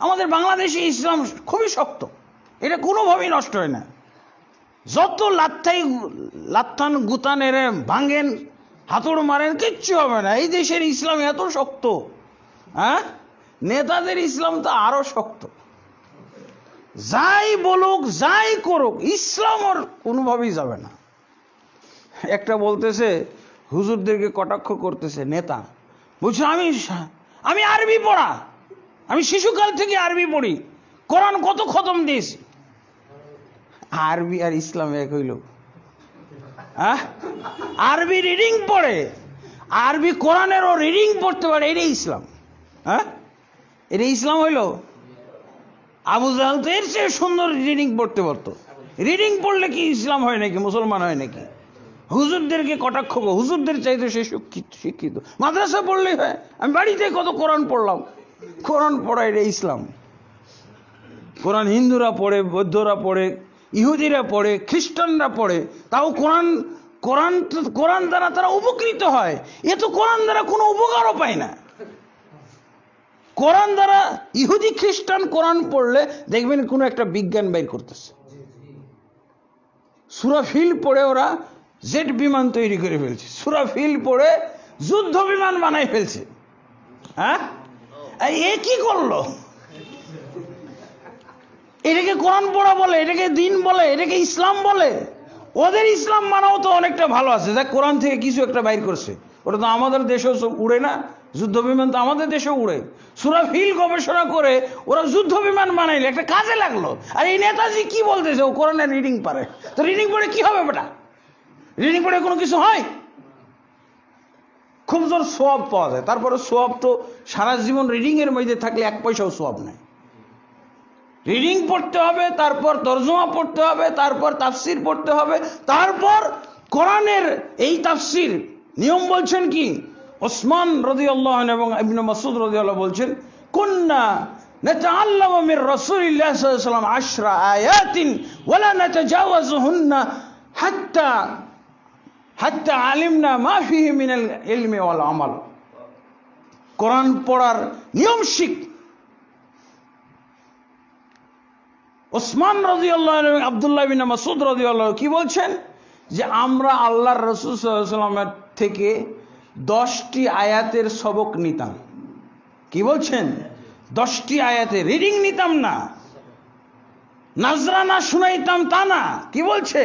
আমাদের বাংলাদেশে ইসলাম খুবই শক্ত, এটা কোনোভাবেই নষ্ট হয় না। যত লাত্থান গুতানের ভাঙেন, হাতুড় মারেন, কিচ্ছু হবে না। এই দেশের ইসলাম এত শক্ত, হ্যাঁ, নেতাদের ইসলাম তো আরো শক্ত। যাই বলুক যাই করুক ইসলাম ওর কোনোভাবেই যাবে না। একটা বলতেছে হুজুরদেরকে কটাক্ষ করতেছে নেতা, বলছে আমি আরবি পড়া, আমি শিশুকাল থেকে আরবি পড়ি, কোরআন কত খতম দিয়েছি। আরবি আর ইসলাম এক হইল? আরবি রিডিং পড়ে, আরবি কোরআনেরও রিডিং পড়তে পারে, এটাই ইসলাম? হ্যাঁ, এটাই ইসলাম হইল? আবু জাহেল তো এর চেয়ে সুন্দর রিডিং পড়তে পারতো। রিডিং পড়লে কি ইসলাম হয় নাকি, মুসলমান হয় নাকি? হুজুরদেরকে কটাক্ষ, হুজুরদের চাইতে সে শিক্ষিত, মাদ্রাসা পড়লেই হয়। আমি বাড়িতে কত কোরআন পড়লাম, কোরআন পড়া এটা ইসলাম? কোরআন হিন্দুরা পড়ে, বৌদ্ধরা পড়ে, ইহুদিরা পড়ে, খ্রিস্টানরা পড়ে, তাও কোরআন দ্বারা তারা উপকৃত হয়। এ তো কোরআন দ্বারা কোনো উপকারও পায় না। কোরআন দ্বারা ইহুদি খ্রিস্টান কোরআন পড়লে দেখবেন কোনো একটা বিজ্ঞান বাইর করতেছে। সুরাফিল পড়ে ওরা জেট বিমান তৈরি করে ফেলছে, সুরাফিল পড়ে যুদ্ধ বিমান বানাই ফেলছে। হ্যাঁ, এ কি করলো? এটাকে কোরআন পড়া বলে, এটাকে দিন বলে, এটাকে ইসলাম বলে? ওদের ইসলাম মানাও তো অনেকটা ভালো আছে, যা কোরআন থেকে কিছু একটা বাইর করছে। ওটা তো আমাদের দেশেও উড়ে না, যুদ্ধ বিমান তো আমাদের দেশেও উড়ে। সুরাফিল গবেষণা করে ওরা যুদ্ধ বিমান বানাইলে একটা কাজে লাগলো। আর এই নেতাজি কি বলতেছে, ও কোরআনের রিডিং পারে, তো রিডিং পড়ে কি হবে বেটা? রিডিং পড়ে কোনো কিছু হয়? খুব জোর সোয়াব পাওয়া যায়, তারপরে সোয়াব তো সারা জীবন রিডিং এর মধ্যে থাকলে এক পয়সাও সোয়াব নেই। রিডিং পড়তে হবে, তারপর তরজমা পড়তে হবে, তারপর তাফসির পড়তে হবে, তারপর কোরআনের এই তাফসির নিয়ম বলছেন কি? ওসমান রাদিয়াল্লাহু আনহু এবং ইবনে মাসউদ রাদিয়াল্লাহু বলছেন, কুন্না নাতাআল্লামু মির রাসূলিল্লাহ সাল্লাল্লাহু আলাইহি ওয়াসাল্লাম 10 আয়াতিন ওয়া লা নাতাজাওয়াজুহুন্না হাত্তা আলিমনা মা ফিহি মিনাল ইলমি ওয়াল আমাল। কোরআন পড়ার নিয়ম শিখ, ওসমান রাদিয়াল্লাহু আনহু, আব্দুল্লাহ বিন মাসউদ রাদিয়াল্লাহু কি বলছেন যে আমরা আল্লাহর রাসূল সাল্লাল্লাহু আলাইহি ওয়াসাল্লামের থেকে 10টি আয়াতের সবক নিতাম। কি বলছেন? 10টি আয়াতের রিডিং নিতাম না, নাজরানা শুনাইতাম তা না। কি বলছে?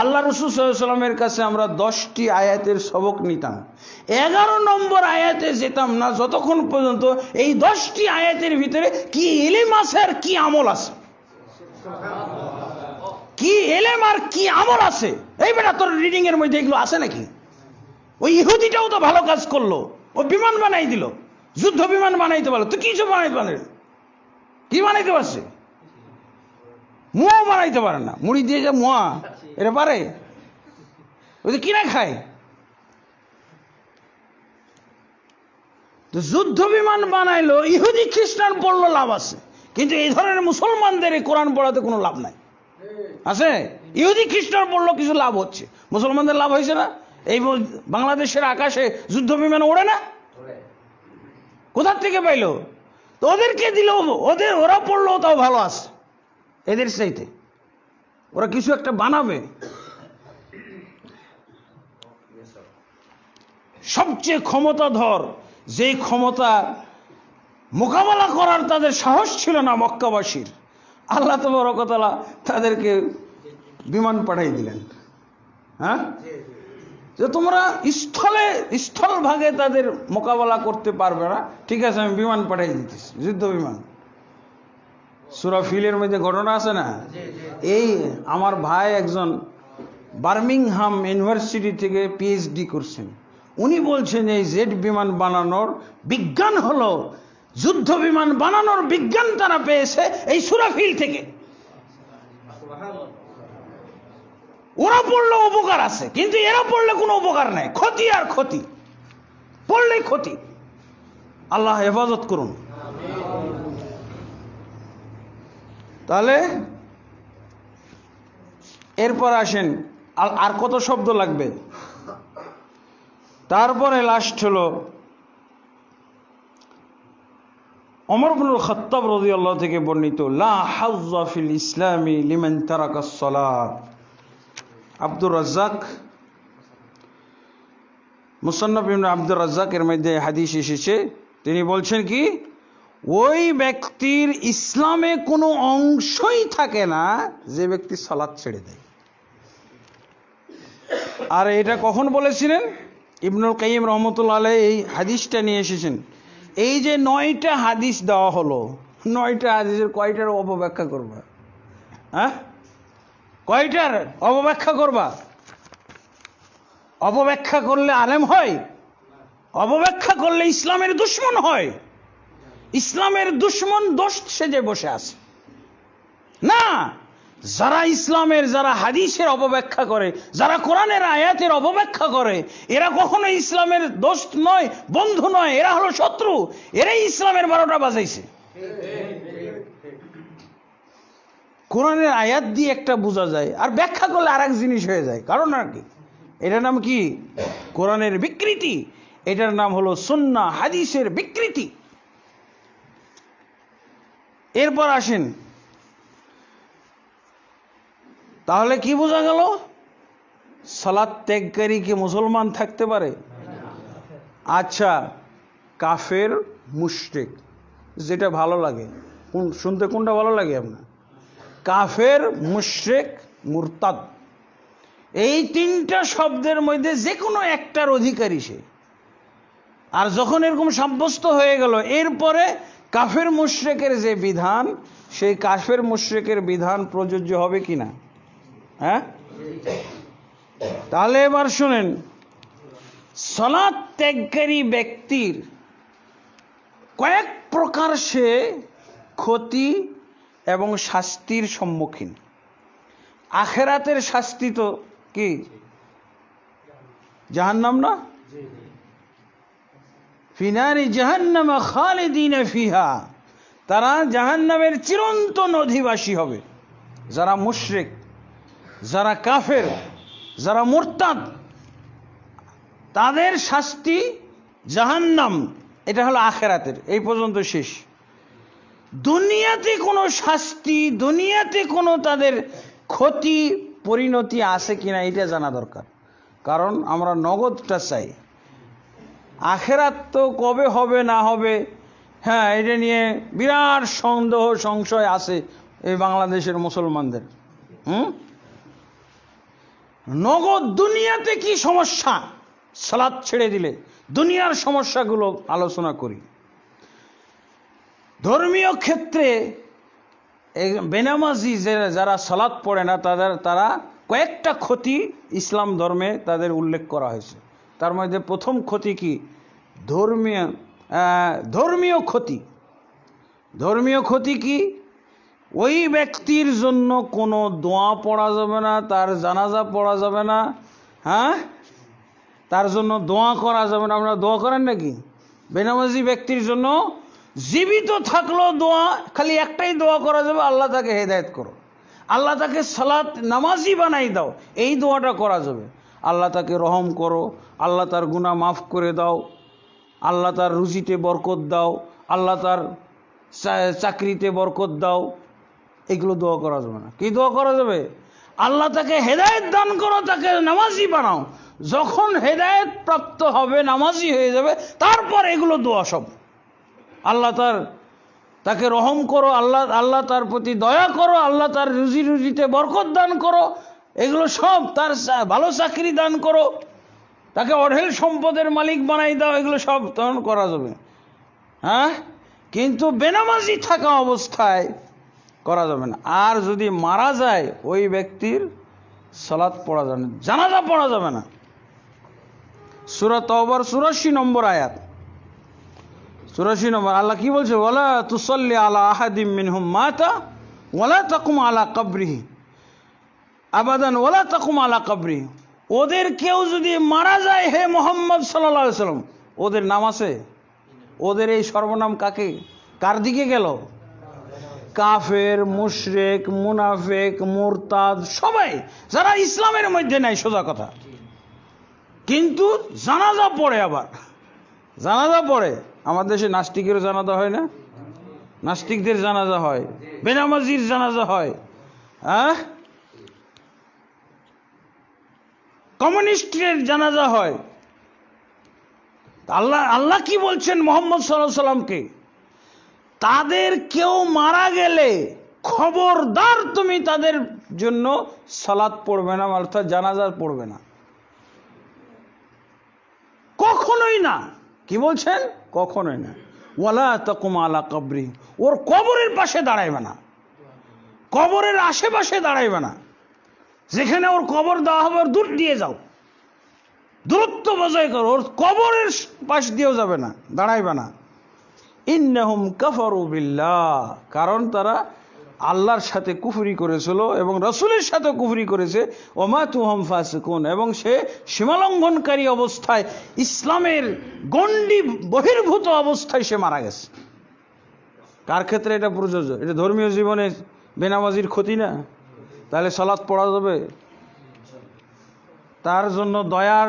আল্লাহ রাসূল সাল্লাল্লাহু আলাইহি ওয়াসাল্লামের কাছে আমরা 10টি আয়াতের সবক নিতাম। 11 নম্বর আয়াতে যেতাম না যতক্ষণ পর্যন্ত এই 10টি আয়াতের ভিতরে কি ইলম আছে আর কি আমল আছে, কি ইলম আর কি আমল আছে। এই বেটা তোর রিডিং এর মধ্যে এগুলো আছে নাকি? ওই ইহুদিটাও তো ভালো কাজ করলো, ও বিমান বানাই দিল, যুদ্ধ বিমান বানাইতে পারলো, তো কিছু বানাইতে পারে? কি বানাইতে পারছে? মুয়াও বানাইতে পারে না। মুড়ি দিয়ে যে মুয়া এটা পারে? ওই যে কিনা খায়। তো যুদ্ধ বিমান বানাইলো, ইহুদি খ্রিস্টান পড়লো, লাভ আছে। কিন্তু এই ধরনের মুসলমানদের এই কোরআন পড়াতে কোনো লাভ নাই, আছে? ইহুদি খ্রিস্টান পড়লো, কিছু লাভ হচ্ছে, মুসলমানদের লাভ হয়েছে না? এই বাংলাদেশের আকাশে যুদ্ধ বিমান ওড়ে না, কোথার থেকে পাইলো? তো ওদেরকে দিল, ওরা পড়লো তাও ভালো আছে এদের চাইতে, ওরা কিছু একটা বানাবে। সবচেয়ে ক্ষমতাধর যে ক্ষমতা মোকাবেলা করার তাদের সাহস ছিল না মক্কাবাসীর, আল্লাহ তাবারক ওয়া তাআলা তাদেরকে বিমান পাঠিয়ে দিলেন। হ্যাঁ, যে তোমরা স্থল ভাগে তাদের মোকাবেলা করতে পারবে না, ঠিক আছে আমি বিমান পাঠিয়ে দিতেছি, যুদ্ধ বিমান। সূরা ফিলের মধ্যে ঘটনা আছে না? এই আমার ভাই একজন বার্মিংহাম ইউনিভার্সিটি থেকে পিএইচডি করছেন, উনি বলছেন এই জেট বিমান বানানোর বিজ্ঞান হলো, যুদ্ধ বিমান বানানোর বিজ্ঞান তারা পেয়েছে এই সূরা ফিল থেকে। ওরা পড়লে উপকার আছে, কিন্তু এরা পড়লে কোনো উপকার নাই, ক্ষতি আর ক্ষতি, পড়লেই ক্ষতি। আল্লাহ হেফাজত করুন। তাহলে এরপর আসেন, আর কত শব্দ লাগবে? তারপরে লাস্ট হলো ওমর ইবনুল খাত্তাব রাদিয়াল্লাহু থেকে বর্ণিত, লা হাজ্জা ফিল ইসলামি লিমান তারাকাস সালাত। আব্দুর রাজ্জাক, মুসান্নাফ ইবনে আব্দুর রাজ্জাকের মধ্যে হাদিস এসেছে, তিনি বলছেন কি, ওই ব্যক্তির ইসলামে কোনো অংশই থাকে না যে ব্যক্তি সালাত ছেড়ে দেয়। আর এটা কখন বলেছিলেন? ইবনুল কাইয়িম রাহমাতুল্লাহ আলাইহি এই হাদিসটা নিয়ে এসেছেন। এই যে 9টা হাদিস দেওয়া হলো, 9টা হাদিসের কয়টার অপব্যাখ্যা করবা? হ্যাঁ, কয়টার অপব্যাখ্যা করবা? অপব্যাখ্যা করলে আলেম হয়? অপব্যাখ্যা করলে ইসলামের দুশমন হয়? ইসলামের দুশমন দোষ সেজে বসে আছে না। যারা ইসলামের, যারা হাদিসের অপব্যাখ্যা করে, যারা কোরআনের আয়াতের অপব্যাখ্যা করে, এরা কখনো ইসলামের দোস্ত নয়, বন্ধু নয়, এরা হলো শত্রু। এরাই ইসলামের 12টা বাজাইছে। কোরআনের আয়াত দিয়ে একটা বোঝা যায়, আর ব্যাখ্যা করলে আর এক জিনিস হয়ে যায়। কারণ আর কি, এটার নাম কি? কোরআনের বিকৃতি। এটার নাম হলো সুন্নাহ হাদিসের বিকৃতি। এরপর আসেন, তাহলে কি বোঝা গেল? সালাত ত্যাগকারী কি মুসলমান থাকতে পারে? আচ্ছা, কাফের, মুশরিক, যেটা ভালো লাগে শুনতে, কোনটা ভালো লাগে আপনার? কাফের, মুশরিক, মুরতাদ, এই 3টা শব্দের মধ্যে যে কোনো একটার অধিকারী সে। আর যখন এরকম সাব্যস্ত হয়ে গেল, এরপরে কাফের মুশরিকের যে বিধান, সেই কাফের মুশরিকের বিধান প্রযোজ্য হবে কিনা? হ্যাঁ, তাহলে এবার শুনেন, সালাত ত্যাগকারী ব্যক্তির কয়েক প্রকার সে ক্ষতি এবং শাস্তির সম্মুখীন। আখেরাতের শাস্তি তো কি? জাহান্নাম না? ফিনারি জাহান্নাম খালিদিনা ফিহা, তারা জাহান্নামের চিরন্তন অধিবাসী হবে। যারা মুশরিক, যারা কাফের, যারা মুরতাদ, তাদের শাস্তি জাহান্নাম। এটা হলো আখেরাতের। এই পর্যন্ত শেষ। দুনিয়াতে কোনো শাস্তি, দুনিয়াতে কোনো তাদের ক্ষতি পরিণতি আছে কিনা এটা জানা দরকার। কারণ আমরা নগদটা চাই। আখেরাত তো কবে হবে না হবে, হ্যাঁ, এটা নিয়ে বিরাট সন্দেহ সংশয় আছে এই বাংলাদেশের মুসলমানদের। নগদ দুনিয়াতে কি সমস্যা, সালাত ছেড়ে দিলে দুনিয়ার সমস্যাগুলো আলোচনা করি। ধর্মীয় ক্ষেত্রে বেনামাজি যারা সালাত পড়ে না তারা কয়েকটা ক্ষতি ইসলাম ধর্মে তাদের উল্লেখ করা হয়েছে। তার মধ্যে প্রথম ক্ষতি কি? ধর্মীয় ক্ষতি। ধর্মীয় ক্ষতি কি? ওই ব্যক্তির জন্য কোনো দোয়া পড়া যাবে না, তার জানাজা পড়া যাবে না, হ্যাঁ, তার জন্য দোয়া করা যাবে না। আপনারা দোয়া করেন নাকি? বেনামাজি ব্যক্তির জন্য জীবিত থাকলো দোয়া, খালি একটাই দোয়া করা যাবে, আল্লাহ তাকে হেদায়েত করো, আল্লাহ তাকে সালাত নামাজি বানাই দাও, এই দোয়াটা করা যাবে। আল্লাহ তাকে রহম করো, আল্লাহ তার গুনাহ মাফ করে দাও, আল্লাহ তার রুজিতে বরকত দাও, আল্লাহ তার চাকরিতে বরকত দাও, এগুলো দোয়া করা যাবে না। কি দোয়া করা যাবে? আল্লাহ তাকে হেদায়েত দান করো, তাকে নামাজি বানাও। যখন হেদায়েত প্রাপ্ত হবে, নামাজি হয়ে যাবে, তারপর এগুলো দোয়া সব। আল্লাহ তাকে রহম করো, আল্লাহ তার প্রতি দয়া করো, আল্লাহ তার রুজিতে বরকত দান করো, এগুলো সব। তার ভালো চাকরি দান করো, তাকে অঢেল সম্পদের মালিক বানাই দাও, এগুলো সব তখন করা যাবে, হ্যাঁ। কিন্তু বেনামাজি থাকা অবস্থায় করা যাবে না। আর যদি মারা যায় ওই ব্যক্তির সালাত পড়া যাবে না, জানাজা পড়া যাবে না। সূরা তাওবার ৮৪ নম্বর আয়াত, ৮৪ নম্বর। আল্লাহ কি বলছে? ওয়ালা তুসাল্লি আলা আহাদিম মিনহুম মাতা ওয়ালা তাকুম আলা কবরিহি আবাদান ওয়ালা তাকুম আলা কবরিহি। ওদের কেউ যদি মারা যায়, হে মুহাম্মদ সাল্লাল্লাহু আলাইহি সাল্লাম, ওদের নাম আছে? ওদের এই সর্বনাম কার দিকে গেল? কাফের, মুশরিক, মুনাফিক, মুরতাদ, সবাই যারা ইসলামের মধ্যে নাই, সোজা কথা। কিন্তু জানাজা পড়ে, আবার জানাজা পড়ে। আমাদের দেশে নাস্তিকেরও জানাজা হয় না? নাস্তিকদের জানাজা হয়, বেনামাজির জানাজা হয়, হ্যাঁ, কমিউনিস্টের জানাজা হয়। আল্লাহ কি বলছেন মুহাম্মদ সাল্লাল্লাহু আলাইহি সাল্লামকে? তাদের কেউ মারা গেলে খবরদার তুমি তাদের জন্য সালাত পড়বে না, অর্থাৎ জানাজা পড়বে না, কখনোই না। কি বলছেন? কখনোই না। ওয়ালা তাকুম আলা কবরি, ওর কবরের পাশে দাঁড়াইবে না, কবরের আশেপাশে দাঁড়াইবে না। যেখানে ওর কবর দেওয়া হবে ওর দূর দিয়ে যাও, দূরত্ব বজায় করো, ওর কবরের পাশ দিয়েও যাবে না, দাঁড়াইবে না। ইন্নাহুম কাফারু বিল্লাহ, কারণ তারা আল্লাহর সাথে কুফরি করেছিল এবং রাসূলের সাথে কুফরি করেছে। ওমাতু হুম ফাসিকুন, এবং সে সীমালঙ্ঘনকারী অবস্থায়, ইসলামের গণ্ডি বহির্ভূত অবস্থায় সে মারা গেছে। কার ক্ষেত্রে এটা প্রযোজ্য? এটা ধর্মীয় জীবনে বেনামাজির ক্ষতি না? তাহলে সালাত পড়া যাবে, তার জন্য দয়ার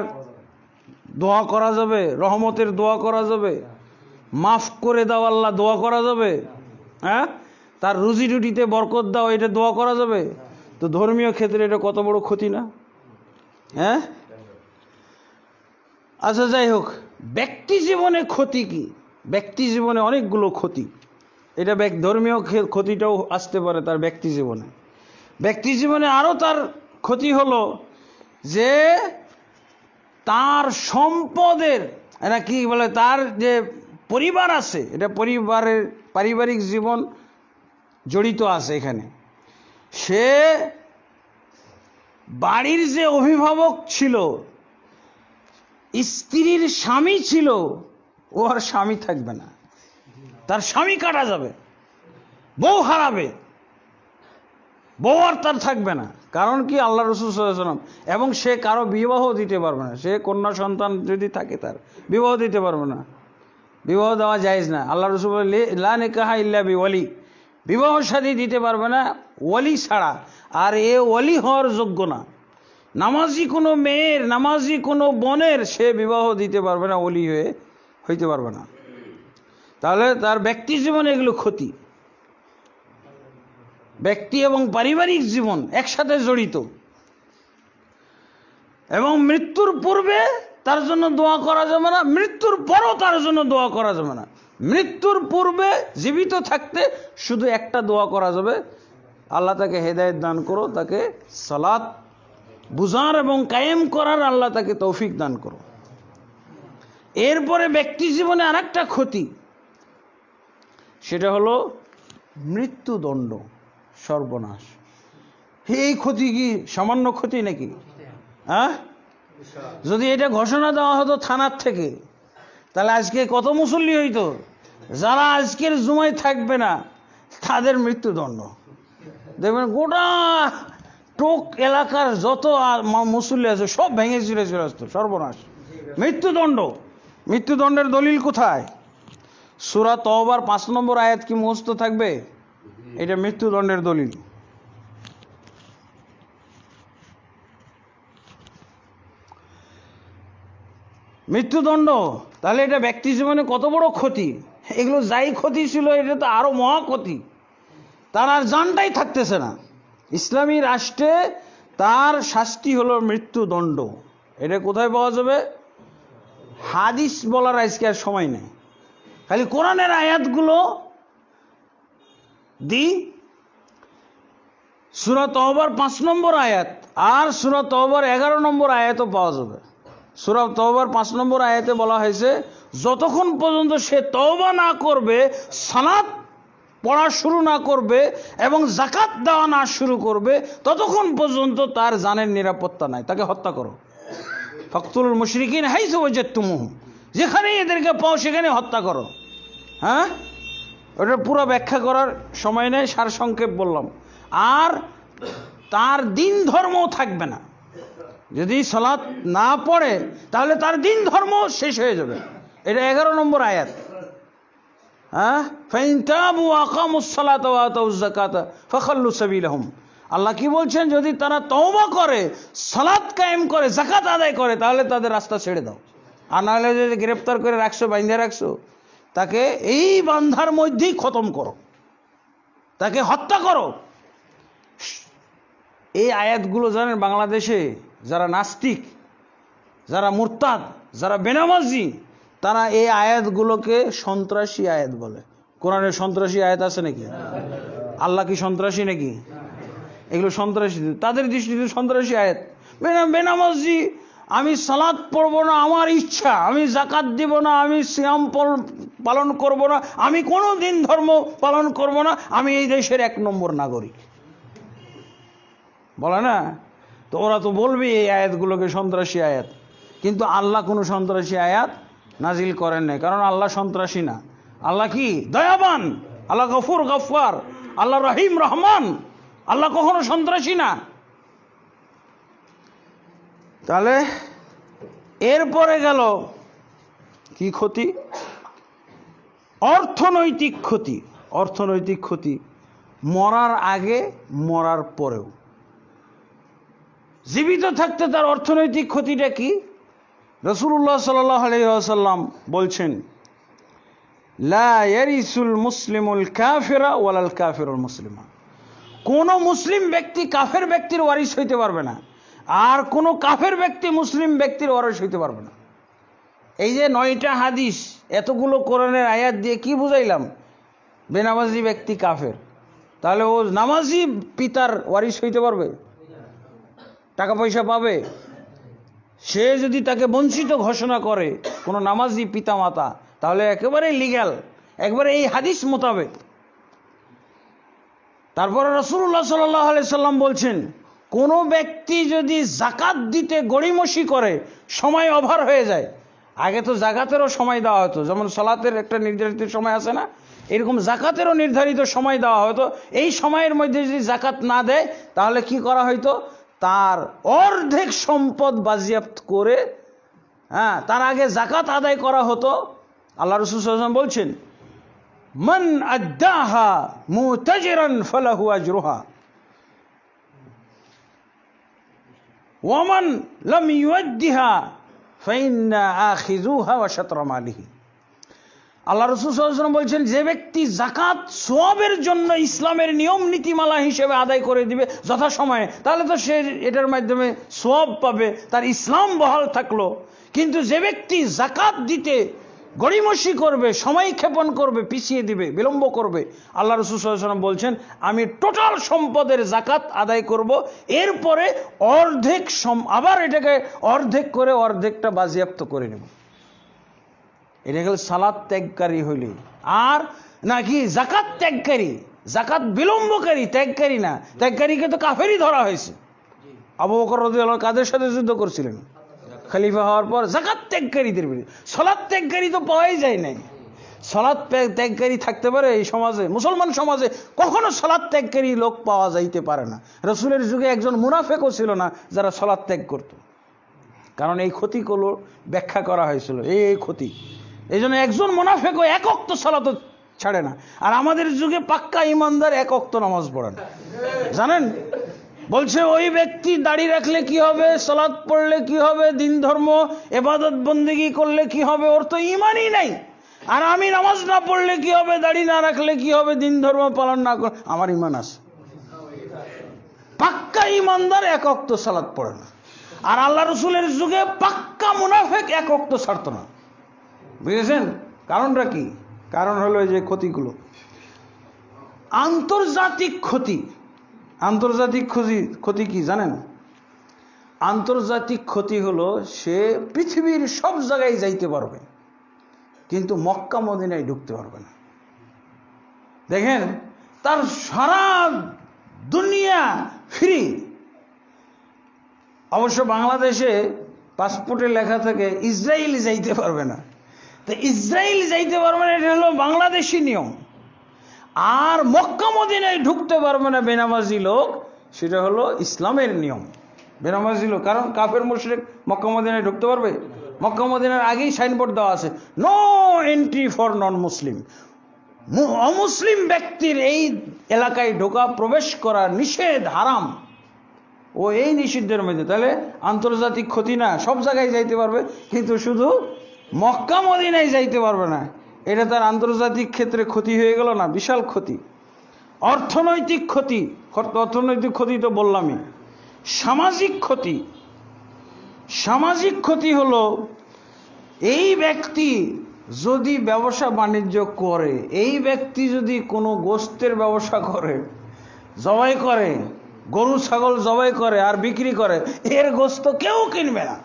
দোয়া করা যাবে, রহমতের দোয়া করা যাবে, মাফ করে দাও আল্লাহ দোয়া করা যাবে, হ্যাঁ, তার রুজি রুটিতে বরকত দাও, এটা দোয়া করা যাবে। তো ধর্মীয় ক্ষেত্রে এটা কত বড় ক্ষতি না? হ্যাঁ, আচ্ছা, যাই হোক, ব্যক্তি জীবনে ক্ষতি কি? ব্যক্তি জীবনে অনেকগুলো ক্ষতি। এটা ধর্মীয় ক্ষতিটাও আসতে পারে তার ব্যক্তি জীবনে। ব্যক্তি জীবনে আরো তার ক্ষতি হলো যে তার সম্পদের, এটা কি বলে, তার যে পরিবার আছে, এটা পরিবারের পারিবারিক জীবন জড়িত আছে এখানে। সে বাড়ির যে অভিভাবক ছিল, স্ত্রীর স্বামী ছিল, ও আর স্বামী থাকবে না, তার স্বামী কাটা যাবে, বউ হারাবে, বউ আর তার থাকবে না। কারণ কি? আল্লাহ রাসূল সাল্লাল্লাহু আলাইহি ওয়াসাল্লাম। এবং সে কারো বিবাহ দিতে পারবে না, সে কন্যা সন্তান যদি থাকে তার বিবাহ দিতে পারবে না, বিবাহ দেওয়া জায়েজ না। আল্লাহ রাসূল বলে লা নিকাহা ইল্লা বিওয়ালি, বিবাহ শাদী দিতে পারবে না ওয়ালি ছাড়া। আর এ ওয়ালি হওয়ার যোগ্য না। নামাজি কোনো মেয়ের, নামাজি কোনো বোনের সে বিবাহ দিতে পারবে না, ওলি হইতে পারবে না। তাহলে তার ব্যক্তি জীবনে এগুলো ক্ষতি। ব্যক্তি এবং পারিবারিক জীবন একসাথে জড়িত, এবং মৃত্যুর পূর্বে তার জন্য দোয়া করা যাবে না, মৃত্যুর পরও তার জন্য দোয়া করা যাবে না। মৃত্যুর পূর্বে জীবিত থাকতে শুধু একটা দোয়া করা যাবে, আল্লাহ তাকে হেদায়েত দান করো, তাকে সালাত বুঝার এবং কায়েম করার আল্লাহ তাকে তৌফিক দান করো। এরপরে ব্যক্তি জীবনে আরেকটা ক্ষতি, সেটা হলো মৃত্যুদণ্ড, সর্বনাশ। এই ক্ষতি কি সামান্য ক্ষতি নাকি? যদি এটা ঘোষণা দেওয়া হতো থানার থেকে, তাহলে আজকে কত মুসল্লি হইতো। যারা আজকের জুমায় থাকবে না তাদের মৃত্যুদণ্ড। দেখবেন গোটা টোক এলাকার যত মুসল্লি আছে সব ভেঙে চুরে চলে আসতো, সর্বনাশ। মৃত্যুদণ্ড, মৃত্যুদণ্ডের দলিল কোথায়? সূরা তওবার 5 নম্বর আয়াত কি মুখস্থ থাকবে? এটা মৃত্যুদণ্ডের দলিল। মৃত্যুদণ্ড, তাহলে এটা ব্যক্তি জীবনে কত বড় ক্ষতি। এগুলো যাই ক্ষতি ছিল, এটা তো আরো মহা ক্ষতি। তার আর জানটাই থাকতেছে না। ইসলামী রাষ্ট্রে তার শাস্তি হলো মৃত্যুদণ্ড। এটা কোথায় পাওয়া যাবে? হাদিস বলার আজকে আর সময় নেই, খালি কোরআনের আয়াতগুলো দি। সূরা তওবার 5 নম্বর আয়াত আর সূরা তওবার 11 নম্বর আয়াতও পাওয়া যাবে। সূরা তওবার 5 নম্বর আয়াতে বলা হয়েছে, যতক্ষণ পর্যন্ত সে তওবা না করবে, সালাত পড়া শুরু না করবে এবং যাকাত দেওয়া না শুরু করবে, ততক্ষণ পর্যন্ত তার জানের নিরাপত্তা নাই, তাকে হত্যা করো। ফাকতুলুল মুশরিকিন হাইসু ওয়াজাদতুমুহুম, যেখানেই এদেরকে পাও সেখানে হত্যা করো। হ্যাঁ, ওটা পুরো ব্যাখ্যা করার সময় নেই, সারসংক্ষেপ বললাম। আর তার দিন ধর্মও থাকবে না। যদি সালাত না পড়ে তাহলে তার দিন ধর্ম শেষ হয়ে যাবে। এটা 11 নম্বর আয়াত। ফাইন তাবু ওয়া আকামুস সালাতা ওয়া আতাউজ যাকাতা ফাখাল্লু সাবিলাহুম। আল্লাহ কি বলছেন? যদি তারা তওবা করে, সালাত কায়েম করে, যাকাত আদায় করে, তাহলে তাদের রাস্তা ছেড়ে দাও। আর নাহলে যদি গ্রেফতার করে রাখছো, বাইন্ধে রাখছো, তাকে এই বান্ধার মধ্যেই খতম করো, তাকে হত্যা করো। এই আয়াতগুলো জানেন, বাংলাদেশে যারা নাস্তিক, যারা মুরতাদ, যারা বেনামাজি, তারা এই আয়াতগুলোকে সন্ত্রাসী আয়াত বলে। কোরআনের সন্ত্রাসী আয়াত আছে নাকি? আল্লাহ কি সন্ত্রাসী নাকি? এগুলো সন্ত্রাসী, তাদের দৃষ্টিতে সন্ত্রাসী আয়াত। বেনামাজি, আমি সালাত পড়বো না, আমার ইচ্ছা, আমি যাকাত দিব না, আমি সিয়াম পালন করব না, আমি কোনো দিন ধর্ম পালন করব না, আমি এই দেশের 1 নম্বর নাগরিক বলে না? তো ওরা তো বলবে এই আয়াতগুলোকে সন্ত্রাসী আয়াত। কিন্তু আল্লাহ কোনো সন্ত্রাসী আয়াত নাজিল করেন নাই, কারণ আল্লাহ সন্ত্রাসী না। আল্লাহ কি দয়াবান, আল্লাহ গফুর গফফার, আল্লাহ রহিম রহমান, আল্লাহ কখনো সন্ত্রাসী না। তাহলে এরপরে গেল কি ক্ষতি? অর্থনৈতিক ক্ষতি। অর্থনৈতিক ক্ষতি মরার আগে, মরার পরেও। জীবিত থাকতে তার অর্থনৈতিক ক্ষতিটা কি? রাসূলুল্লাহ সাল্লাল্লাহু আলাইহি ওয়াসাল্লাম বলছেন, লা ইয়ারিসুল মুসলিমুল কাফিরা ওয়ালাল কাফিরুল মুসলিমা। কোন মুসলিম ব্যক্তি কাফের ব্যক্তির ওয়ারিস হইতে পারবে না, আর কোন কাফের ব্যক্তি মুসলিম ব্যক্তির ওয়ারিস হইতে পারবে না। এই যে 9টা হাদিস, এতগুলো কোরআনের আয়াত দিয়ে কি বুঝাইলাম? বেনামাজি ব্যক্তি কাফের, তাহলে ও নামাজি পিতার ওয়ারিস হইতে পারবে? টাকা পয়সা পাবে? সে যদি তাকে বঞ্চিত ঘোষণা করে কোনো নামাজি পিতা মাতা, তাহলে একেবারে লিগ্যাল, একবারে এই হাদিস মোতাবেক। তারপরে রাসূলুল্লাহ সাল্লাল্লাহু আলাইহি সাল্লাম বলছেন, কোন ব্যক্তি যদি যাকাত দিতে গড়িমসি করে, সময় ওভার হয়ে যায়। আগে তো যাকাতেরও সময় দেওয়া হতো, যেমন সালাতের একটা নির্ধারিত সময় আছে না, এরকম যাকাতেরও নির্ধারিত সময় দেওয়া হতো। এই সময়ের মধ্যে যদি যাকাত না দেয়, তাহলে কি করা হইতো? তার অর্ধেক সম্পদ বাজেয়াপ্ত করে, তার আগে যাকাত আদায় করা হতো। আল্লাহ রাসূল সাল্লাল্লাহু আলাইহি ওয়াসাল্লাম বলছেন, মান আদ্দাহা মুতাজিরান ফালাহু আজরুহা ওয়া মান লাম ইউআদ্দিহা ফাইন্না আখিযুহা ওয়া শাতরা মালিহি। আল্লাহ রাসূল সাল্লাল্লাহু আলাইহি ওয়াসাল্লাম বলছেন, যে ব্যক্তি যাকাত সওয়াবের জন্য ইসলামের নিয়ম নীতিমালা হিসেবে আদায় করে দিবে যথাসময়ে, তাহলে তো সে এটার মাধ্যমে সওয়াব পাবে, তার ইসলাম বহাল থাকলো। কিন্তু যে ব্যক্তি যাকাত দিতে গড়িমসি করবে, সময় ক্ষেপণ করবে, পিছিয়ে দিবে, বিলম্ব করবে, আল্লাহ রাসূল সাল্লাল্লাহু আলাইহি ওয়াসাল্লাম বলছেন, আমি টোটাল সম্পদের যাকাত আদায় করব, এরপরে অর্ধেক আবার এটাকে অর্ধেক করে অর্ধেকটা বাজেয়াপ্ত করে নেব। এটা গেল সালাত ত্যাগকারী হইলে। আর নাকি যাকাত ত্যাগকারী, যাকাত বিলম্বকারী, ত্যাগকারী না। ত্যাগকারীকে তো কাফেরই ধরা হয়েছে। আবু বকর রাদিয়াল্লাহু আনহু কাদের সাথে যুদ্ধ করছিলেন? খলিফা হওয়ার পর। যাকাত ত্যাগকারীদের বিরুদ্ধে। সালাত ত্যাগকারী তো পাওয়াই যায় নাই। সালাত ত্যাগকারী থাকতে পারে এই সমাজে? মুসলমান সমাজে কখনো সালাত ত্যাগকারী লোক পাওয়া যাইতে পারে না। রাসূলের যুগে একজন মুনাফিকও ছিল না যারা সালাত ত্যাগ করত, কারণ এই ক্ষতিগুলো ব্যাখ্যা করা হয়েছিল, এই ক্ষতি। এই জন্য একজন মুনাফিকও এক ওয়াক্ত সালাত ছাড়ে না। আর আমাদের যুগে পাক্কা ইমানদার এক ওয়াক্ত নামাজ পড়ে না, জানেন? বলছে ওই ব্যক্তি দাড়ি রাখলে কি হবে, সালাত পড়লে কি হবে, দিন ধর্ম ইবাদত বন্দেগী করলে কি হবে, ওর তো ঈমানই নাই। আর আমি নামাজ না পড়লে কি হবে, দাড়ি না রাখলে কি হবে, দিন ধর্ম পালন না করলে আমার ঈমান আছে। পাক্কা ইমানদার এক ওয়াক্ত সালাত পড়ে না। আর আল্লাহ রাসূলের যুগে পাক্কা মুনাফিক এক ওয়াক্ত ছাড়তো না। বুঝেছেন কারণটা কি? কারণ হলো যে ক্ষতিগুলো, আন্তর্জাতিক ক্ষতি। আন্তর্জাতিক ক্ষতি কি জানেন? আন্তর্জাতিক ক্ষতি হলো সে পৃথিবীর সব জায়গায় যাইতে পারবে, কিন্তু মক্কা মদিনায় ঢুকতে পারবে না। দেখেন, তার সারা দুনিয়া ফ্রি। অবশ্য বাংলাদেশে পাসপোর্টে লেখা থাকে ইসরায়েল যাইতে পারবে না। তো ইসরায়েল যাইতে পারবে না, এটা হলো বাংলাদেশি নিয়ম। আর মক্কা মদিনায় ঢুকতে পারবে না বেনামাজি লোক, সেটা হলো ইসলামের নিয়ম। বেনামাজি লোক, কারণ কাফের মুশরিক মক্কা মদিনায় ঢুকতে পারবে? মক্কা মদিনার আগেই সাইনবোর্ড দেওয়া আছে, নো এন্ট্রি ফর নন মুসলিম। অমুসলিম ব্যক্তির এই এলাকায় ঢোকা, প্রবেশ করা নিষেধ, হারাম। ও এই নিষিদ্ধের মধ্যে। তাহলে আন্তর্জাতিক ক্ষতি না? সব জায়গায় যাইতে পারবে, কিন্তু শুধু মক্কা মদিনায় যাইতে পারবে না। এটা তার আন্তর্জাতিক ক্ষেত্রে ক্ষতি হয়ে গেল না? বিশাল ক্ষতি। অর্থনৈতিক ক্ষতি। অর্থনৈতিক ক্ষতি তো বললামই। সামাজিক ক্ষতি। সামাজিক ক্ষতি হলো এই ব্যক্তি যদি ব্যবসা বাণিজ্য করে, এই ব্যক্তি যদি কোনো গোশতের ব্যবসা করে, জবাই করে, গরু ছাগল জবাই করে আর বিক্রি করে, এর গোশত কেউ কিনবে না।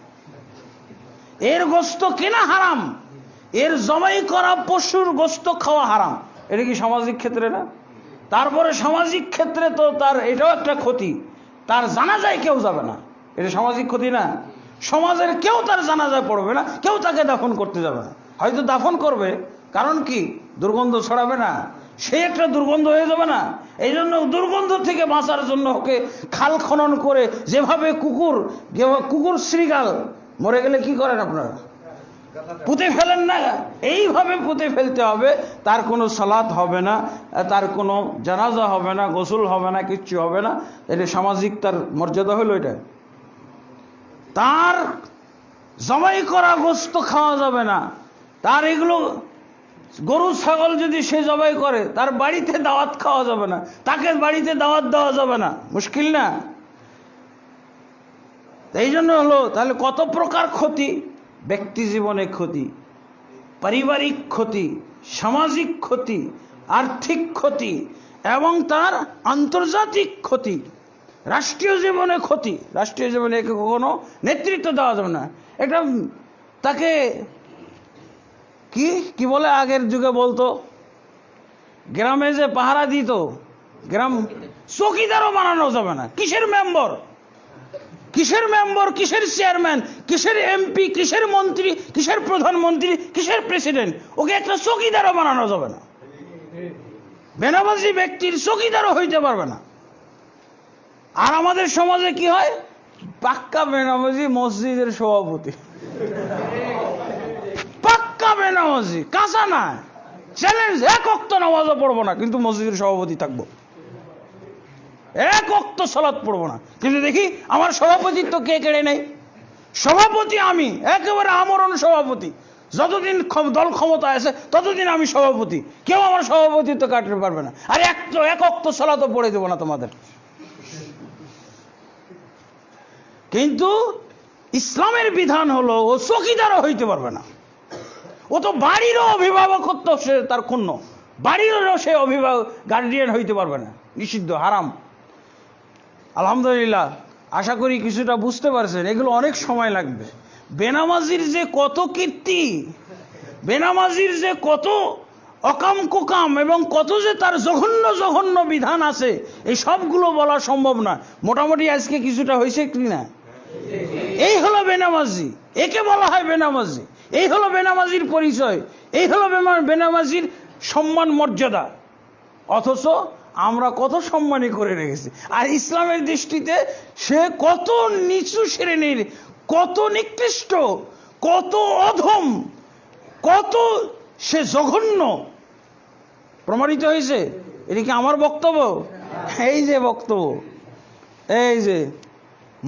এর গোশত কেনা হারাম, এর জবাই করা পশুর গোশত খাওয়া হারাম। এটা কি সামাজিক ক্ষেত্রে না? তারপরে সামাজিক ক্ষেত্রে তো তার এটাও একটা ক্ষতি, তার জানাজায় কেউ যাবে না। এটা সামাজিক ক্ষতি না? সমাজের কেউ তার জানাজায় পড়বে না, কেউ তাকে দাফন করতে যাবে না। হয়তো দাফন করবে, কারণ কি? দুর্গন্ধ ছড়াবে না? সে একটা দুর্গন্ধ হয়ে যাবে না? এই জন্য দুর্গন্ধ থেকে বাঁচার জন্য ওকে খাল খনন করে, যেভাবে কুকুর শ্রীগাল মরে গেলে কি করেন আপনারা? পুঁতে ফেলেন না? এইভাবে পুঁতে ফেলতে হবে। তার কোনো সালাত হবে না, তার কোনো জানাজা হবে না, গোসল হবে না, কিচ্ছু হবে না। এটা সামাজিক তার মর্যাদা হলো এটা। তার জবাই করা গোশত খাওয়া যাবে না। তার এগুলো গরু ছাগল যদি সে জবাই করে, তার বাড়িতে দাওয়াত খাওয়া যাবে না, তাকে বাড়িতে দাওয়াত দেওয়া যাবে না। মুশকিল না? এই জন্য হলো, তাহলে কত প্রকার ক্ষতি। ব্যক্তি জীবনে ক্ষতি, পারিবারিক ক্ষতি, সামাজিক ক্ষতি, আর্থিক ক্ষতি, এবং তার আন্তর্জাতিক ক্ষতি, রাষ্ট্রীয় জীবনে ক্ষতি। রাষ্ট্রীয় জীবনে একে কখনো নেতৃত্ব দেওয়া যাবে না। এটা তাকে কি বলে, আগের যুগে বলতো, গ্রামে যে পাহারা দিত, গ্রাম চৌকিদারও বানানো যাবে না। কিসের মেম্বার, কিসের মেম্বার, কিসের চেয়ারম্যান, কিসের এমপি, কিসের মন্ত্রী, কিসের প্রধানমন্ত্রী, কিসের প্রেসিডেন্ট, ওকে একটা চৌকিদারও বানানো যাবে না। বেনামাজি ব্যক্তির চৌকিদারও হইতে পারবে না। আর আমাদের সমাজে কি হয়? পাক্কা বেনামাজি মসজিদের সভাপতি, পাক্কা বেনামাজি, কাঁচা না, চ্যালেঞ্জ, এক ওয়াক্ত নামাজও পড়বো না, কিন্তু মসজিদের সভাপতি থাকবো। এক ওয়াক্ত সালাত পড়বো না, কিন্তু দেখি আমার সভাপতিত্ব কে কেড়ে নেই? সভাপতি আমি, একেবারে আমরণ সভাপতি। যতদিন দল ক্ষমতা আছে ততদিন আমি সভাপতি, কেউ আমার সভাপতিত্ব কাটতে পারবে না। আর এক ওয়াক্ত সালাত পড়ে দেবো না তোমাদের। কিন্তু ইসলামের বিধান হলো ও চৌকিদারও হইতে পারবে না, ও তো বাড়িরও অভিভাবকত্ব সে তার ক্ষুণ্ণ, বাড়িরও সে অভিভাবক গার্ডিয়ান হইতে পারবে না, নিষিদ্ধ, হারাম। আলহামদুলিল্লাহ, আশা করি কিছুটা বুঝতে পারছেন। এগুলো অনেক সময় লাগবে। বেনামাজির যে কত কীর্তি, বেনামাজির যে কত অকাম কুকাম এবং কত যে তার জঘন্য জঘন্য বিধান আছে, এই সবগুলো বলা সম্ভব না। মোটামুটি আজকে কিছুটা হয়েছে কি না? এই হলো বেনামাজি, একে বলা হয় বেনামাজি। এই হলো বেনামাজির পরিচয়, এই হলো বেনামাজির সম্মান মর্যাদা। অথচ আমরা কত সম্মানী করে রেখেছি। আর ইসলামের দৃষ্টিতে সে কত নিচু শ্রেণীর, কত নিকৃষ্ট, কত অধম, কত সে জঘন্য প্রমাণিত হয়েছে। এটা কি আমার বক্তব্য? এই যে বক্তব্য, এই যে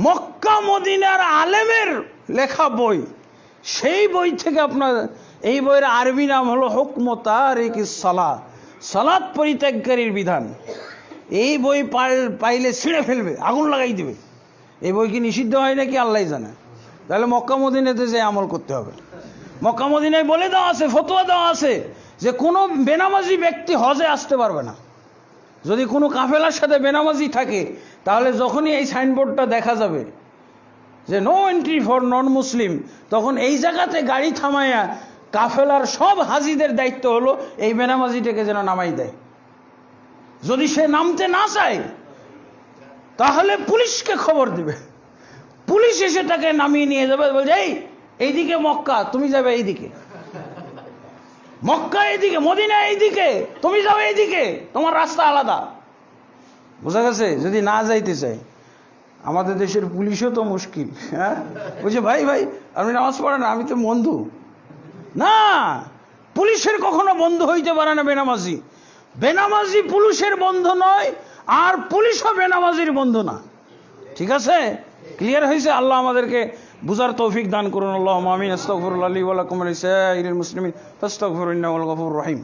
মক্কা মদিনার আলেমের লেখা বই, সেই বই থেকে আপনার এই বইয়ের আরবি নাম হলো হুকম তারিকিস সালাহ, সালাত পরিত্যাগকারীর বিধান। এই বই পাইলে ছিঁড়ে ফেলবে, আগুন লাগাই দিবে। এই বই কি নিষিদ্ধ হয় নাকি আল্লাহ জানে। তাহলে মক্কা মদিনাতে যে আমল করতে হবে। মক্কা মদিনায় বলে দেওয়া আছে, ফতোয়া দেওয়া আছে যে কোনো বেনামাজি ব্যক্তি হজে আসতে পারবে না। যদি কোনো কাফেলার সাথে বেনামাজি থাকে, তাহলে যখনই এই সাইনবোর্ডটা দেখা যাবে যে নো এন্ট্রি ফর নন মুসলিম, তখন এই জায়গাতে গাড়ি থামাইয়া কাফেলার সব হাজিদের দায়িত্ব হলো এই বেনামাজিটাকে যেন নামাই দেয়। যদি সে নামতে না চায়, তাহলে পুলিশকে খবর দিবে, পুলিশ এসে তাকে নামিয়ে নিয়ে যাবে, বলছে এইদিকে মক্কা, তুমি যাবে এইদিকে, মক্কা এইদিকে, মদিনা এইদিকে, তুমি যাও এইদিকে, তোমার রাস্তা আলাদা। বোঝা গেছে? যদি না যাইতে চাই, আমাদের দেশের পুলিশও তো মুশকিল। হ্যাঁ, বলছে ভাই আপনি নামাজ পড়েন, আমি তো বন্ধু না। পুলিশের কখনো বন্ধু হইতে পারে না বেনামাজি। বেনামাজি পুলিশের বন্ধু নয়, আর পুলিশও বেনামাজির বন্ধু না। ঠিক আছে? ক্লিয়ার হয়েছে? আল্লাহ আমাদেরকে বুঝার তৌফিক দান করুন। আল্লাহুম্মা আমিন। আস্তাগফিরুল্লাহ লি ওয়া লাকুম ওয়া লিসাইরিল মুসলিমিন ফাস্তাগফিরুহু ইন্নাহু হুয়াল গফুরুর রহিম।